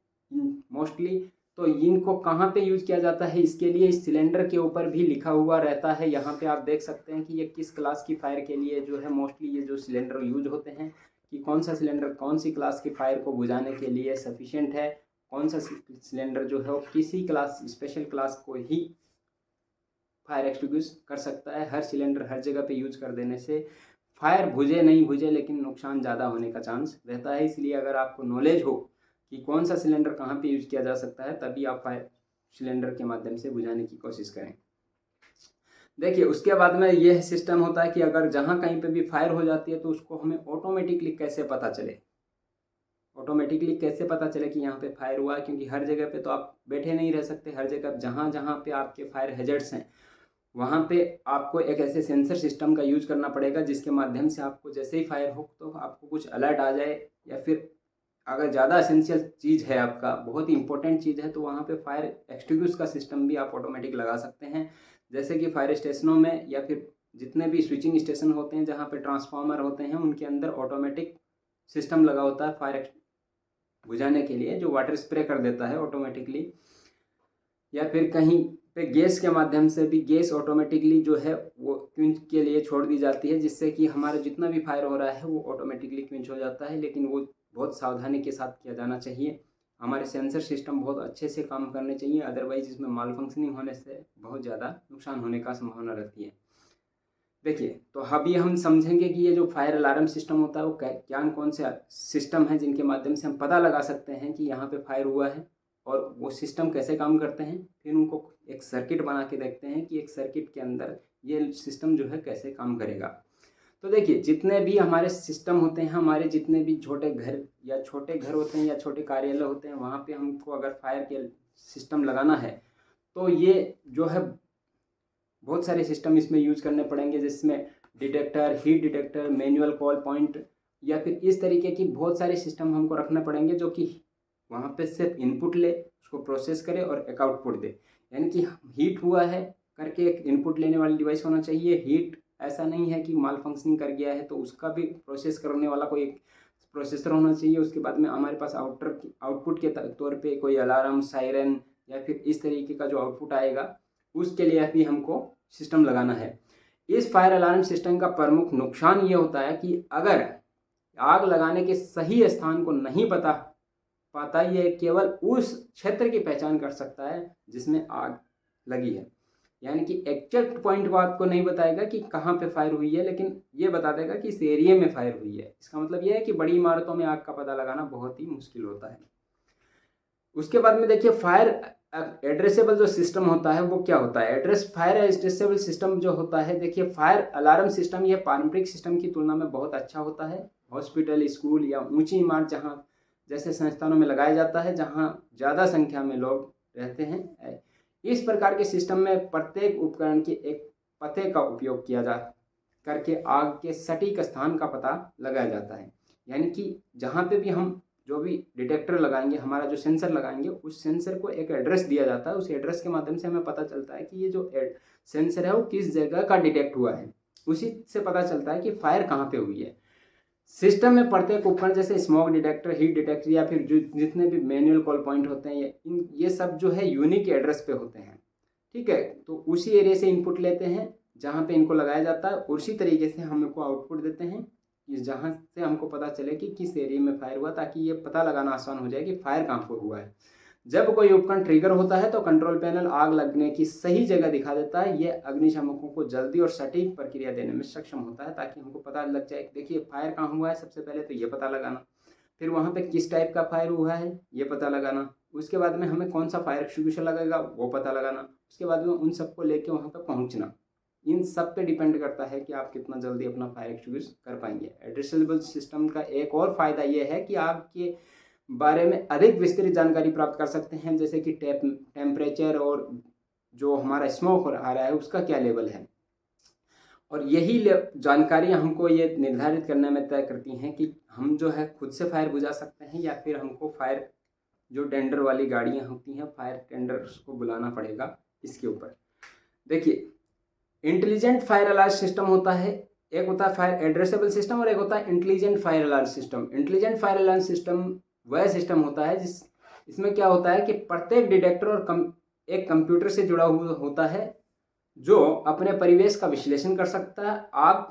Speaker 1: मोस्टली। तो इनको कहाँ पे यूज किया जाता है, इसके लिए इस सिलेंडर के ऊपर भी लिखा हुआ रहता है। यहाँ पे आप देख सकते हैं कि ये किस क्लास की फायर के लिए जो है मोस्टली ये जो सिलेंडर यूज होते हैं, कि कौन सा सिलेंडर कौन सी क्लास की फायर को बुझाने के लिए सफिशिएंट है, कौन सा सिलेंडर जो है वो किसी क्लास स्पेशल क्लास को ही फायर एक्सटिंग्विश कर सकता है। हर सिलेंडर हर जगह पे यूज कर देने से फायर बुझे नहीं बुझे लेकिन नुकसान ज़्यादा होने का चांस रहता है। इसलिए अगर आपको नॉलेज हो कि कौन सा सिलेंडर कहाँ पे यूज किया जा सकता है, तभी आप फायर सिलेंडर के माध्यम से बुझाने की कोशिश करें। देखिए उसके बाद में यह सिस्टम होता है कि अगर जहाँ कहीं पे भी फायर हो जाती है तो उसको हमें ऑटोमेटिकली कैसे पता चले, ऑटोमेटिकली कैसे पता चले कि यहाँ पे फायर हुआ है, क्योंकि हर जगह पे तो आप बैठे नहीं रह सकते। हर जगह जहाँ जहाँ पे आपके फायर हैजर्ड्स हैं वहाँ पे आपको एक ऐसे सेंसर सिस्टम का यूज करना पड़ेगा जिसके माध्यम से आपको जैसे ही फायर हो तो आपको कुछ अलर्ट आ जाए, या फिर अगर ज़्यादा एसेंशियल चीज़ है आपका, बहुत ही इंपॉर्टेंट चीज़ है, तो वहाँ पे फायर एक्सटिंग्विश का सिस्टम भी आप ऑटोमेटिक लगा सकते हैं। जैसे कि फायर स्टेशनों में या फिर जितने भी स्विचिंग स्टेशन होते हैं जहाँ पे ट्रांसफार्मर होते हैं उनके अंदर ऑटोमेटिक सिस्टम लगा होता है फायर बुझाने के लिए, जो वाटर स्प्रे कर देता है ऑटोमेटिकली। या फिर कहीं पे गैस के माध्यम से भी गैस ऑटोमेटिकली जो है वो क्विंच के लिए छोड़ दी जाती है, जिससे कि हमारा जितना भी फायर हो रहा है वो ऑटोमेटिकली क्विंच हो जाता है। लेकिन वो बहुत सावधानी के साथ किया जाना चाहिए। हमारे सेंसर सिस्टम बहुत अच्छे से काम करने चाहिए, अदरवाइज इसमें माल फंक्शनिंग होने से बहुत ज़्यादा नुकसान होने का संभावना रहती है। देखिए, तो अभी हम समझेंगे कि ये जो फायर अलार्म सिस्टम होता है वो क्या कौन से सिस्टम है जिनके माध्यम से हम पता लगा सकते हैं कि यहाँ पे फायर हुआ है, और वो सिस्टम कैसे काम करते हैं। फिर उनको एक सर्किट बना के देखते हैं कि एक सर्किट के अंदर ये सिस्टम जो है कैसे काम करेगा। तो देखिए, जितने भी हमारे सिस्टम होते हैं, हमारे जितने भी छोटे घर होते हैं या छोटे कार्यालय होते हैं, वहाँ पे हमको अगर फायर के सिस्टम लगाना है तो ये जो है बहुत सारे सिस्टम इसमें यूज करने पड़ेंगे, जिसमें detector, heat detector, manual call point, या फिर इस तरीके की बहुत सारे सिस्टम हमको रखने पड़ेंगे जो कि वहाँ पे सिर्फ इनपुट ले, उसको प्रोसेस करे और एक आउटपुट दे। यानी कि हीट हुआ है करके एक इनपुट लेने वाली डिवाइस होना चाहिए। हीट ऐसा नहीं है कि माल फंक्शनिंग कर गया है तो उसका भी प्रोसेस करने वाला कोई एक प्रोसेसर होना चाहिए। उसके बाद में हमारे पास आउटपुट के तौर पे कोई अलार्म, सायरन या फिर इस तरीके का जो आउटपुट आएगा उसके लिए भी हमको सिस्टम लगाना है। इस फायर अलार्म सिस्टम का प्रमुख नुकसान ये होता है कि अगर आग लगाने के सही स्थान को नहीं पाता, ये केवल उस क्षेत्र की पहचान कर सकता है जिसमें आग लगी है। यानी कि एग्जैक्ट पॉइंट को आपको नहीं बताएगा कि कहाँ पे फायर हुई है, लेकिन ये बता देगा कि इस एरिया में फायर हुई है। इसका मतलब ये है कि बड़ी इमारतों में आग का पता लगाना बहुत ही मुश्किल होता है। उसके बाद में देखिए, फायर एड्रेसेबल जो सिस्टम होता है वो क्या होता है। फायर एड्रेसेबल सिस्टम जो होता है, देखिए फायर अलार्म सिस्टम ये पारंपरिक सिस्टम की तुलना में बहुत अच्छा होता है। हॉस्पिटल, स्कूल या ऊंची इमारत जहाँ जैसे संस्थानों में लगाया जाता है, जहाँ ज़्यादा संख्या में लोग रहते हैं, इस प्रकार के सिस्टम में प्रत्येक उपकरण के एक पते का उपयोग किया जा करके आग के सटीक स्थान का पता लगाया जाता है। यानी कि जहाँ पे भी हम जो भी डिटेक्टर लगाएंगे, हमारा जो सेंसर लगाएंगे, उस सेंसर को एक एड्रेस दिया जाता है। उस एड्रेस के माध्यम से हमें पता चलता है कि ये जो सेंसर है वो किस जगह का डिटेक्ट हुआ है। उसी से पता चलता है कि फायर कहाँ पे हुई है। सिस्टम में प्रत्येक उपकरण जैसे स्मोक डिटेक्टर, हीट डिटेक्टर या फिर जो जितने भी मैनुअल कॉल पॉइंट होते हैं, ये सब जो है यूनिक एड्रेस पे होते हैं। ठीक है, तो उसी एरिया से इनपुट लेते हैं जहाँ पे इनको लगाया जाता है, उसी तरीके से हम इनको आउटपुट देते हैं जहाँ से हमको पता चले कि किस एरिया में फायर हुआ, ताकि ये पता लगाना आसान हो जाए कि फायर कहाँ पर हुआ है। जब कोई उपकरण ट्रिगर होता है तो कंट्रोल पैनल आग लगने की सही जगह दिखा देता है। ये अग्निशामकों को जल्दी और सटीक प्रक्रिया देने में सक्षम होता है, ताकि हमको पता लग जाए कि देखिए फायर कहाँ हुआ है। सबसे पहले तो ये पता लगाना, फिर वहाँ पे किस टाइप का फायर हुआ है ये पता लगाना, उसके बाद में हमें कौन सा फायर एक्सटिंग्विशर लगेगा वो पता लगाना, उसके बाद में उन सबको लेके वहाँ पर पहुँचना। इन सब पे डिपेंड करता है कि आप कितना जल्दी अपना फायर एक्सटिंग्विश कर पाएंगे। एड्रेसेबल सिस्टम का एक और फायदा ये है कि आपके बारे में अधिक विस्तृत जानकारी प्राप्त कर सकते हैं, जैसे कि टेम्परेचर और जो हमारा स्मोक आ रहा है उसका क्या लेवल है। और यही जानकारियाँ हमको ये निर्धारित करने में तय करती हैं कि हम जो है खुद से फायर बुझा सकते हैं या फिर हमको फायर जो टेंडर वाली गाड़ियाँ होती हैं, फायर टेंडर्स को बुलाना पड़ेगा। इसके ऊपर देखिए, इंटेलिजेंट फायर अलार्म सिस्टम होता है, एक होता है फायर एड्रेसेबल सिस्टम और एक होता है intelligent fire alarm system. Intelligent fire alarm system वह सिस्टम होता है इसमें क्या होता है कि प्रत्येक डिटेक्टर और एक कंप्यूटर से जुड़ा हुआ होता है, जो अपने परिवेश का विश्लेषण कर सकता है। आग,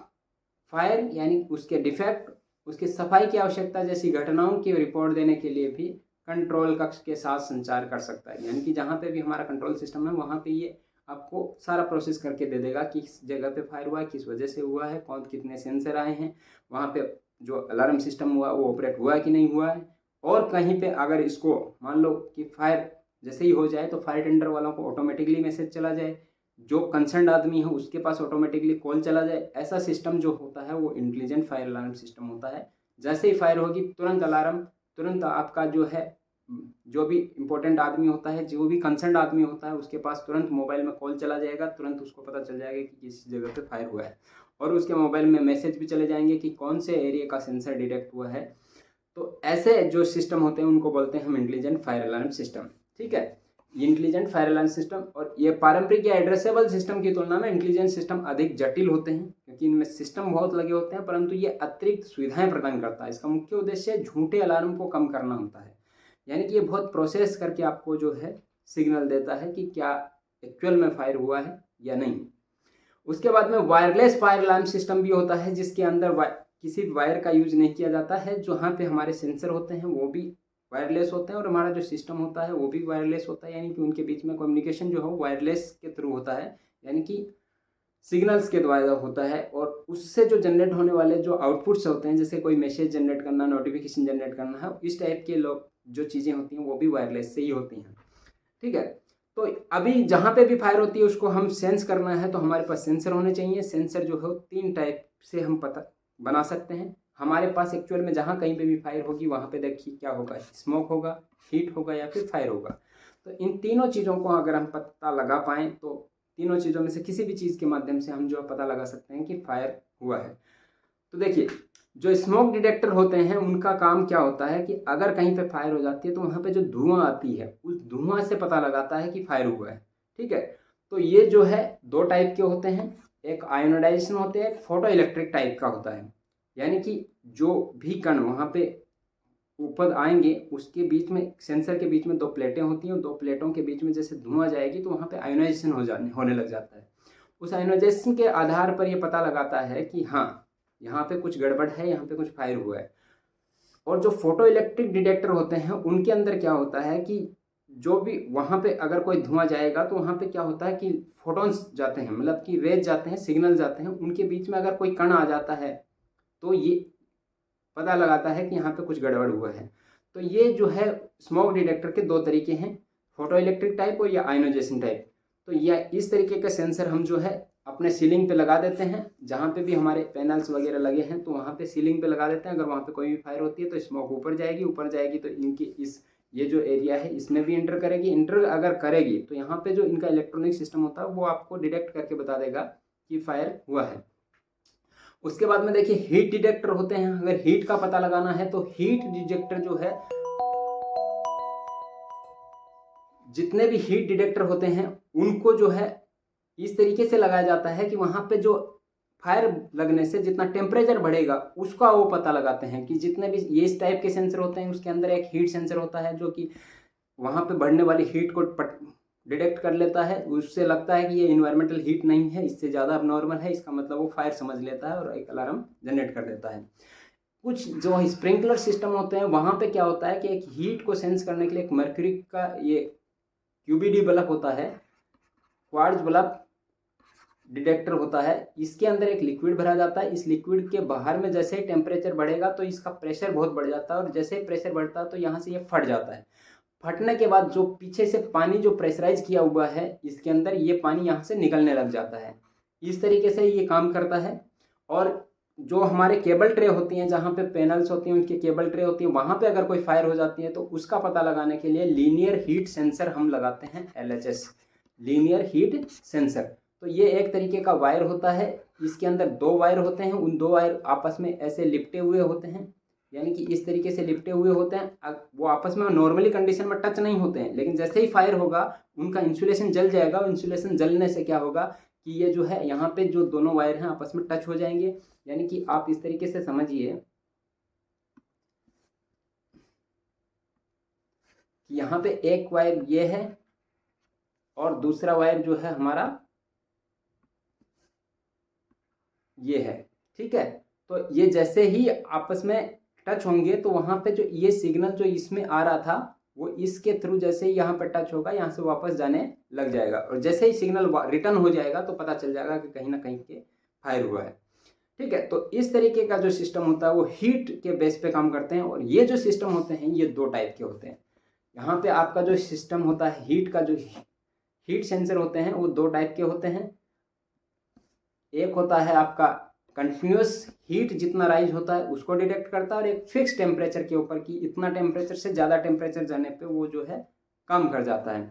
Speaker 1: फायर यानी उसके डिफेक्ट, उसकी सफाई की आवश्यकता जैसी घटनाओं की रिपोर्ट देने के लिए भी कंट्रोल कक्ष के साथ संचार कर सकता है। यानी कि जहाँ पे भी हमारा कंट्रोल सिस्टम है वहाँ पे ये आपको सारा प्रोसेस करके दे देगा कि किस जगह पे फायर हुआ है, किस वजह से हुआ है, कौन कितने सेंसर आए हैं, वहाँ पे जो अलार्म सिस्टम हुआ वो ऑपरेट हुआ है कि नहीं हुआ है। और कहीं पे अगर इसको मान लो कि फायर जैसे ही हो जाए तो फायर टेंडर वालों को ऑटोमेटिकली मैसेज चला जाए, जो कंसर्न आदमी है उसके पास ऑटोमेटिकली कॉल चला जाए। ऐसा सिस्टम जो होता है वो इंटेलिजेंट फायर अलार्म सिस्टम होता है। जैसे ही फायर होगी तुरंत अलार्म, तुरंत आपका जो है जो भी इम्पोर्टेंट आदमी होता है, जो भी कंसर्न आदमी होता है उसके पास तुरंत मोबाइल में कॉल चला जाएगा, तुरंत उसको पता चल जाएगा कि किस जगह पे फायर हुआ है, और उसके मोबाइल में मैसेज भी चले जाएंगे कि कौन से एरिया का सेंसर डिटेक्ट हुआ है। तो ऐसे जो सिस्टम होते हैं उनको बोलते हैं हम इंटेलिजेंट फायर अलार्म सिस्टम। ठीक है, इंटेलिजेंट फायर अलार्म सिस्टम। और ये पारंपरिक या एड्रेसेबल सिस्टम की तुलना में इंटेलिजेंट सिस्टम अधिक जटिल होते हैं, क्योंकि इनमें सिस्टम बहुत लगे होते हैं, परंतु ये अतिरिक्त सुविधाएं प्रदान करता है। इसका मुख्य उद्देश्य झूठे अलार्म को कम करना होता है। यानी कि ये बहुत प्रोसेस करके आपको जो है सिग्नल देता है कि क्या एक्चुअल में फायर हुआ है या नहीं। उसके बाद में वायरलेस फायर अलार्म सिस्टम भी होता है, जिसके अंदर किसी वायर का यूज नहीं किया जाता है। जहाँ पे हमारे सेंसर होते हैं वो भी वायरलेस होते हैं और हमारा जो सिस्टम होता है वो भी वायरलेस होता है, यानी कि उनके बीच में कम्युनिकेशन जो है वायरलेस के थ्रू होता है, यानी कि सिग्नल्स के द्वारा होता है। और उससे जो जनरेट होने वाले जो आउटपुट्स होते हैं, जैसे कोई मैसेज जनरेट करना, नोटिफिकेशन जनरेट करना है, इस टाइप के लोग जो चीज़ें होती हैं वो भी वायरलेस से ही होती हैं। ठीक है, तो अभी जहाँ पे भी फायर होती है उसको हम सेंस करना है तो हमारे पास सेंसर होने चाहिए। सेंसर जो है 3 टाइप से हम पता बना सकते हैं। हमारे पास एक्चुअल में जहाँ कहीं पे भी फायर होगी वहाँ पे देखिए क्या होगा, स्मोक होगा, हीट होगा या फिर फायर होगा। तो इन तीनों चीज़ों को अगर हम पता लगा पाएँ तो तीनों चीज़ों में से किसी भी चीज़ के माध्यम से हम जो पता लगा सकते हैं कि फायर हुआ है। तो देखिए, जो स्मोक डिटेक्टर होते हैं उनका काम क्या होता है कि अगर कहीं पे फायर हो जाती है तो वहाँ पे जो धुआं आती है उस धुआं से पता लगाता है कि फायर हुआ है। ठीक है, तो ये जो है 2 टाइप के होते हैं, एक आयोनाइजेशन होते हैं, एक फोटो इलेक्ट्रिक टाइप का होता है। यानी कि जो भी कण वहाँ पे ऊपर आएंगे उसके बीच में, सेंसर के बीच में 2 प्लेटें होती हैं, 2 प्लेटों के बीच में जैसे धुआं जाएगी तो वहाँ पे आयोनाइजेशन होने लग जाता है। उस आयोनाइजेशन के आधार पर ये पता लगाता है कि हाँ यहाँ पे कुछ गड़बड़ है, यहाँ पे कुछ फायर हुआ है। और जो फोटो इलेक्ट्रिक डिटेक्टर होते हैं उनके अंदर क्या होता है कि जो भी वहाँ पे अगर कोई धुआं जाएगा तो वहाँ पे क्या होता है कि फोटॉन्स जाते हैं, मतलब कि रेज जाते हैं, सिग्नल जाते हैं, उनके बीच में अगर कोई कण आ जाता है तो ये पता लगाता है कि यहाँ पे कुछ गड़बड़ हुआ है। तो ये जो है स्मोक डिटेक्टर के 2 तरीके हैं, फोटो इलेक्ट्रिक टाइप और या आयोनाइजेशन टाइप। तो यह इस तरीके का सेंसर हम जो है अपने सीलिंग पे लगा देते हैं। जहाँ पे भी हमारे पैनल्स वगैरह लगे हैं तो वहाँ पे सीलिंग पे लगा देते हैं। अगर वहाँ पे कोई भी फायर होती है तो स्मोक ऊपर जाएगी तो इनकी ये जो एरिया है इसमें भी इंटर करेगी। इंटर अगर करेगी तो यहाँ पे जो इनका इलेक्ट्रॉनिक सिस्टम होता है वो आपको डिटेक्ट करके बता देगा कि फायर हुआ है। उसके बाद में देखिए हीट डिटेक्टर होते हैं। अगर हीट का पता लगाना है तो हीट डिटेक्टर जो है, जितने भी हीट डिटेक्टर होते हैं उनको जो है इस तरीके से लगाया जाता है कि वहाँ पे जो फायर लगने से जितना टेम्परेचर बढ़ेगा उसका वो पता लगाते हैं। कि जितने भी ये इस टाइप के सेंसर होते हैं उसके अंदर एक हीट सेंसर होता है जो कि वहाँ पे बढ़ने वाली हीट को डिटेक्ट कर लेता है। उससे लगता है कि ये इन्वायरमेंटल हीट नहीं है, इससे ज़्यादा अब नॉर्मल है, इसका मतलब वो फायर समझ लेता है और एक अलार्म जनरेट कर देता है। कुछ जो स्प्रिंकलर सिस्टम होते हैं वहाँ पे क्या होता है कि एक हीट को सेंस करने के लिए एक मर्क्यूरी का ये क्यूबीडी बल्ब होता है, क्वार्ट्ज बल्ब डिटेक्टर होता है। इसके अंदर एक लिक्विड भरा जाता है। इस लिक्विड के बाहर में जैसे ही टेम्परेचर बढ़ेगा तो इसका प्रेशर बहुत बढ़ जाता है और जैसे ही प्रेशर बढ़ता है तो यहाँ से ये फट जाता है। फटने के बाद जो पीछे से पानी जो प्रेशराइज किया हुआ है इसके अंदर, ये पानी यहाँ से निकलने लग जाता है। इस तरीके से ये काम करता है। और जो हमारे केबल ट्रे होती हैं, जहाँ पे पैनल्स होती हैं उनकी केबल ट्रे होती है, वहाँ पे अगर कोई फायर हो जाती है तो उसका पता लगाने के लिए लीनियर हीट सेंसर हम लगाते हैं, LHS लीनियर हीट सेंसर। तो ये एक तरीके का वायर होता है। इसके अंदर 2 वायर होते हैं, उन 2 वायर आपस में ऐसे लिपटे हुए होते हैं, यानी कि इस तरीके से लिपटे हुए होते हैं। वो आपस में नॉर्मली कंडीशन में टच नहीं होते हैं, लेकिन जैसे ही फायर होगा उनका इंसुलेशन जल जाएगा। इंसुलेशन जलने से क्या होगा कि ये जो है यहाँ पे जो दोनों वायर हैं आपस में टच हो जाएंगे। यानी कि आप इस तरीके से समझिए कि यहाँ पे एक वायर ये है और दूसरा वायर जो है हमारा ये है। ठीक है, तो ये जैसे ही आपस में टच होंगे तो वहाँ पे जो ये सिग्नल जो इसमें आ रहा था वो इसके थ्रू जैसे ही यहाँ पर टच होगा यहाँ से वापस जाने लग जाएगा। और जैसे ही सिग्नल रिटर्न हो जाएगा तो पता चल जाएगा कि कहीं ना कहीं के फायर हुआ है। ठीक है, तो इस तरीके का जो सिस्टम होता है वो हीट के बेस पे काम करते हैं। और ये जो सिस्टम होते हैं ये 2 टाइप के होते हैं। यहाँ पे आपका जो सिस्टम होता है हीट का, जो हीट सेंसर होते हैं वो 2 टाइप के होते हैं। एक होता है आपका कंटिन्यूस हीट, जितना राइज होता है उसको डिटेक्ट करता है, और एक फिक्स टेम्परेचर के ऊपर कि इतना टेम्परेचर से ज़्यादा टेम्परेचर जाने पे वो जो है काम कर जाता है।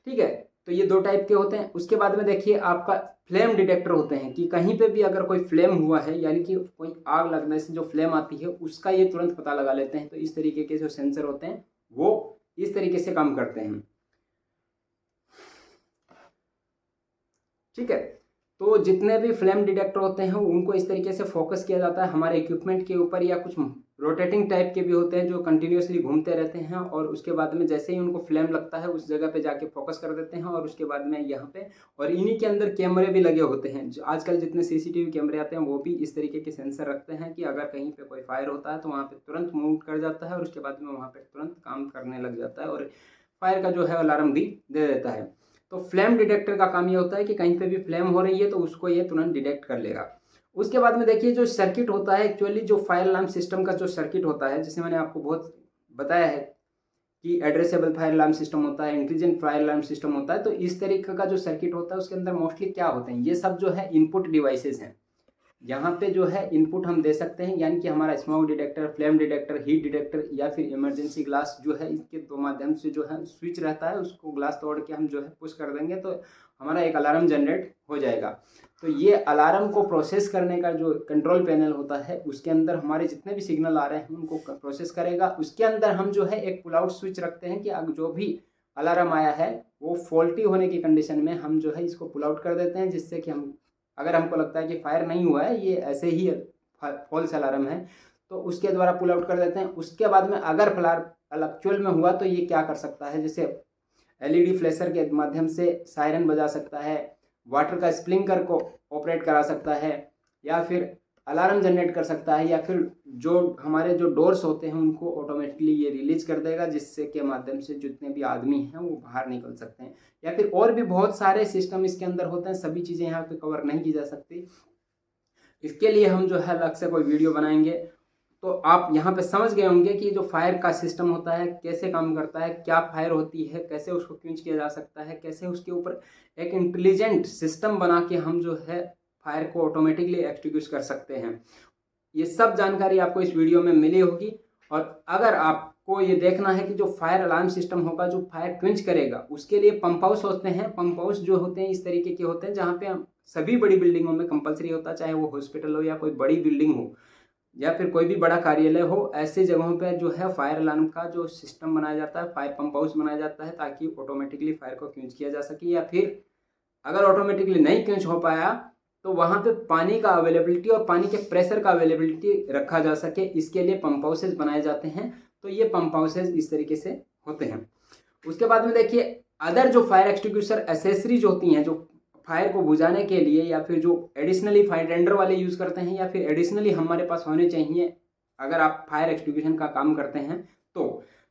Speaker 1: ठीक है, तो ये 2 टाइप के होते हैं। उसके बाद में देखिए आपका फ्लेम डिटेक्टर होते हैं कि कहीं पे भी अगर कोई फ्लेम हुआ है, यानी कि कोई आग लगने से जो फ्लेम आती है उसका ये तुरंत पता लगा लेते हैं। तो इस तरीके के जो सेंसर होते हैं वो इस तरीके से काम करते हैं। ठीक है, तो जितने भी फ्लेम डिटेक्टर होते हैं उनको इस तरीके से फोकस किया जाता है हमारे इक्विपमेंट के ऊपर या कुछ रोटेटिंग टाइप के भी होते हैं जो कंटिन्यूसली घूमते रहते हैं, और उसके बाद में जैसे ही उनको फ्लेम लगता है उस जगह पे जाके फोकस कर देते हैं, और उसके बाद में यहाँ पे, और इन्हीं के अंदर कैमरे भी लगे होते हैं। जो आजकल जितने CCTV कैमरे आते हैं वो भी इस तरीके के सेंसर रखते हैं कि अगर कहीं पे कोई फायर होता है तो वहाँ पे तुरंत मूव कर जाता है, और उसके बाद में वहाँ पे तुरंत काम करने लग जाता है और फायर का जो है अलार्म भी दे देता है। तो फ्लेम डिटेक्टर का काम ये होता है कि कहीं पे भी फ्लेम हो रही है तो उसको ये तुरंत डिटेक्ट कर लेगा। उसके बाद में देखिए जो सर्किट होता है, एक्चुअली जो फायर अलार्म सिस्टम का जो सर्किट होता है, जिसे मैंने आपको बहुत बताया है कि एड्रेसेबल फायर अलार्म सिस्टम होता है, इंटेलिजेंट फायर अलार्म सिस्टम होता है, तो इस तरीके का जो सर्किट होता है उसके अंदर मोस्टली क्या होते हैं, ये सब जो है इनपुट डिवाइसेस हैं। यहाँ पे जो है इनपुट हम दे सकते हैं, यानी कि हमारा smoke detector, flame detector, heat detector या फिर इमरजेंसी ग्लास जो है, इसके दो माध्यम से जो है स्विच रहता है, उसको ग्लास तोड़ के हम जो है पुश कर देंगे तो हमारा एक अलार्म जनरेट हो जाएगा। तो ये अलार्म को प्रोसेस करने का जो कंट्रोल पैनल होता है उसके अंदर हमारे जितने भी सिग्नल आ रहे हैं उनको प्रोसेस करेगा। उसके अंदर हम जो है एक पुल आउट स्विच रखते हैं कि अब जो भी अलार्म आया है वो फॉल्टी होने की कंडीशन में हम जो है इसको पुल आउट कर देते हैं, जिससे कि हम, अगर हमको लगता है कि फायर नहीं हुआ है, ये ऐसे ही फॉल्स अलार्म है, तो उसके द्वारा पुल आउट कर देते हैं। उसके बाद में अगर फायर एक्चुअल में हुआ तो ये क्या कर सकता है, जैसे LED फ्लैशर के माध्यम से सायरन बजा सकता है, वाटर का स्प्रिंकलर को ऑपरेट करा सकता है, या फिर अलार्म जनरेट कर सकता है, या फिर जो हमारे जो डोर्स होते हैं उनको ऑटोमेटिकली ये रिलीज कर देगा, जिससे के माध्यम से जितने भी आदमी हैं वो बाहर निकल सकते हैं। या फिर और भी बहुत सारे सिस्टम इसके अंदर होते हैं, सभी चीज़ें यहाँ पे कवर नहीं की जा सकती। इसके लिए हम जो है अलग से कोई वीडियो बनाएंगे। तो आप यहाँ पे समझ गए होंगे कि जो फायर का सिस्टम होता है कैसे काम करता है, क्या फायर होती है, कैसे उसको क्विंच किया जा सकता है, कैसे उसके ऊपर एक इंटेलिजेंट सिस्टम बना के हम जो है फायर को ऑटोमेटिकली एक्सटिंग्विश कर सकते हैं। ये सब जानकारी आपको इस वीडियो में मिली होगी। और अगर आपको ये देखना है कि जो फायर अलार्म सिस्टम होगा जो फायर क्विंच करेगा, उसके लिए पंप हाउस होते हैं। पंप हाउस जो होते हैं इस तरीके के होते हैं जहाँ पे हम सभी बड़ी बिल्डिंगों में कंपलसरी होता है, चाहे वो हॉस्पिटल हो या कोई बड़ी बिल्डिंग हो या फिर कोई भी बड़ा कार्यालय हो, ऐसे जगहों पे जो है फायर अलार्म का जो सिस्टम बनाया जाता है, फायर पंप हाउस बनाया जाता है, ताकि ऑटोमेटिकली फायर को क्विंच किया जा सके। या फिर अगर ऑटोमेटिकली नहीं क्विंच हो पाया तो वहाँ पे पानी का अवेलेबिलिटी और पानी के प्रेशर का अवेलेबिलिटी रखा जा सके, इसके लिए पंप हाउसेज बनाए जाते हैं। तो ये पंप हाउसेज इस तरीके से होते हैं। उसके बाद में देखिए अदर जो फायर एक्सटिंग्विशर एसेसरीज होती हैं, जो फायर को बुझाने के लिए या फिर जो एडिशनली फायर टेंडर वाले यूज़ करते हैं या फिर एडिशनली हमारे पास होने चाहिए अगर आप फायर एक्सटिंग्विशन का काम करते हैं तो।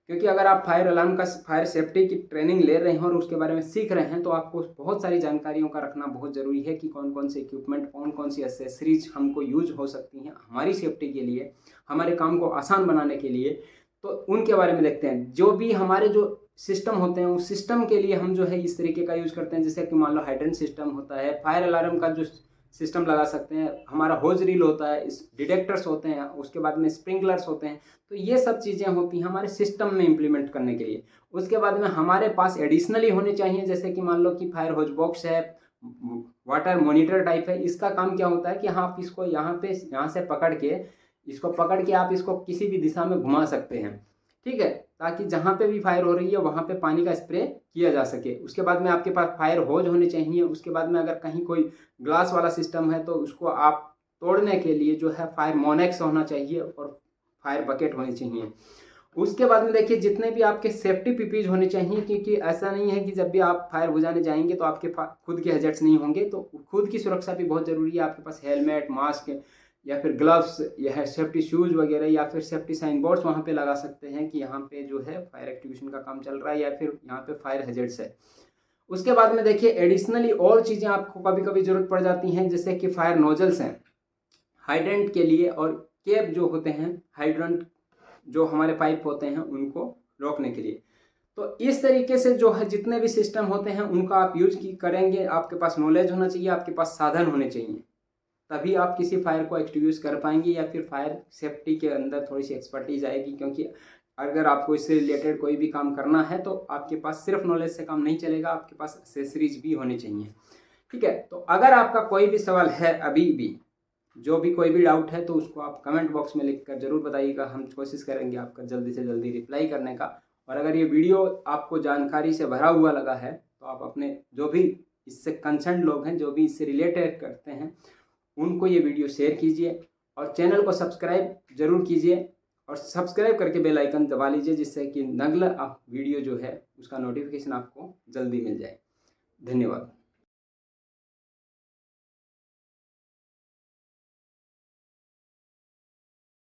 Speaker 1: क्योंकि अगर आप फायर अलार्म का, फायर सेफ्टी की ट्रेनिंग ले रहे हैं और उसके बारे में सीख रहे हैं तो आपको बहुत सारी जानकारियों का रखना बहुत ज़रूरी है कि कौन कौन से इक्विपमेंट, कौन कौन सी एसेसरीज हमको यूज हो सकती हैं हमारी सेफ्टी के लिए, हमारे काम को आसान बनाने के लिए। तो उनके बारे में देखते हैं। जो भी हमारे जो सिस्टम होते हैं उस सिस्टम के लिए हम जो है इस तरीके का यूज़ करते हैं, जैसे कि मान लो हाइड्रेंट सिस्टम होता है, फायर अलार्म का जो सिस्टम लगा सकते हैं, हमारा होज रील होता है, इस डिटेक्टर्स होते हैं, उसके बाद में स्प्रिंकलर्स होते हैं। तो ये सब चीज़ें होती हैं हमारे सिस्टम में इम्प्लीमेंट करने के लिए। उसके बाद में हमारे पास एडिशनली होने चाहिए, जैसे कि मान लो कि फायर होज बॉक्स है, वाटर मॉनिटर टाइप है। इसका काम क्या होता है कि आप इसको यहाँ से पकड़ के आप इसको किसी भी दिशा में घुमा सकते हैं, ठीक है, ताकि जहाँ पे भी फायर हो रही है वहाँ पे पानी का स्प्रे किया जा सके। उसके बाद में आपके पास फायर होज होने चाहिए। उसके बाद में अगर कहीं कोई ग्लास वाला सिस्टम है तो उसको आप तोड़ने के लिए जो है फायर मोनेक्स होना चाहिए और फायर बकेट होनी चाहिए। उसके बाद में देखिए जितने भी आपके सेफ्टी पीपीज होने चाहिए, क्योंकि ऐसा नहीं है कि जब भी आप फायर बुझाने जाएंगे तो आपके खुद के हैजर्ड्स नहीं होंगे, तो खुद की सुरक्षा भी बहुत ज़रूरी है। आपके पास हेलमेट, मास्क या फिर ग्लव्स या सेफ्टी शूज़ वगैरह या फिर सेफ्टी साइन बोर्ड्स वहाँ पे लगा सकते हैं कि यहाँ पे जो है फायर एक्टिविशन का काम चल रहा है या फिर यहाँ पे फायर हैजर्ड्स है। उसके बाद में देखिए एडिशनली और चीज़ें आपको कभी कभी ज़रूरत पड़ जाती हैं, जैसे कि फायर नोजल्स हैं हाइड्रेंट के लिए, और केप जो होते हैं हाइड्रेंट जो हमारे पाइप होते हैं उनको रोकने के लिए। तो इस तरीके से जो है जितने भी सिस्टम होते हैं उनका आप यूज करेंगे। आपके पास नॉलेज होना चाहिए, आपके पास साधन होने चाहिए, तभी आप किसी फायर को एक्सटिंग्विश कर पाएंगे या फिर फायर सेफ्टी के अंदर थोड़ी सी एक्सपर्टीज आएगी। क्योंकि अगर आपको इससे रिलेटेड कोई भी काम करना है तो आपके पास सिर्फ नॉलेज से काम नहीं चलेगा, आपके पास एक्सेसरीज भी होनी चाहिए, ठीक है। तो अगर आपका कोई भी सवाल है, अभी भी जो भी कोई भी डाउट है, तो उसको आप कमेंट बॉक्स में लिखकर ज़रूर बताइएगा। हम कोशिश करेंगे आपका जल्दी से जल्दी रिप्लाई करने का। और अगर ये वीडियो आपको जानकारी से भरा हुआ लगा है तो आप अपने जो भी इससे कंसर्न लोग हैं, जो भी इससे रिलेटेड करते हैं, उनको ये वीडियो शेयर कीजिए और चैनल को सब्सक्राइब ज़रूर कीजिए। और सब्सक्राइब करके बेल आइकन दबा लीजिए, जिससे कि अगला वीडियो जो है उसका नोटिफिकेशन आपको जल्दी मिल जाए। धन्यवाद।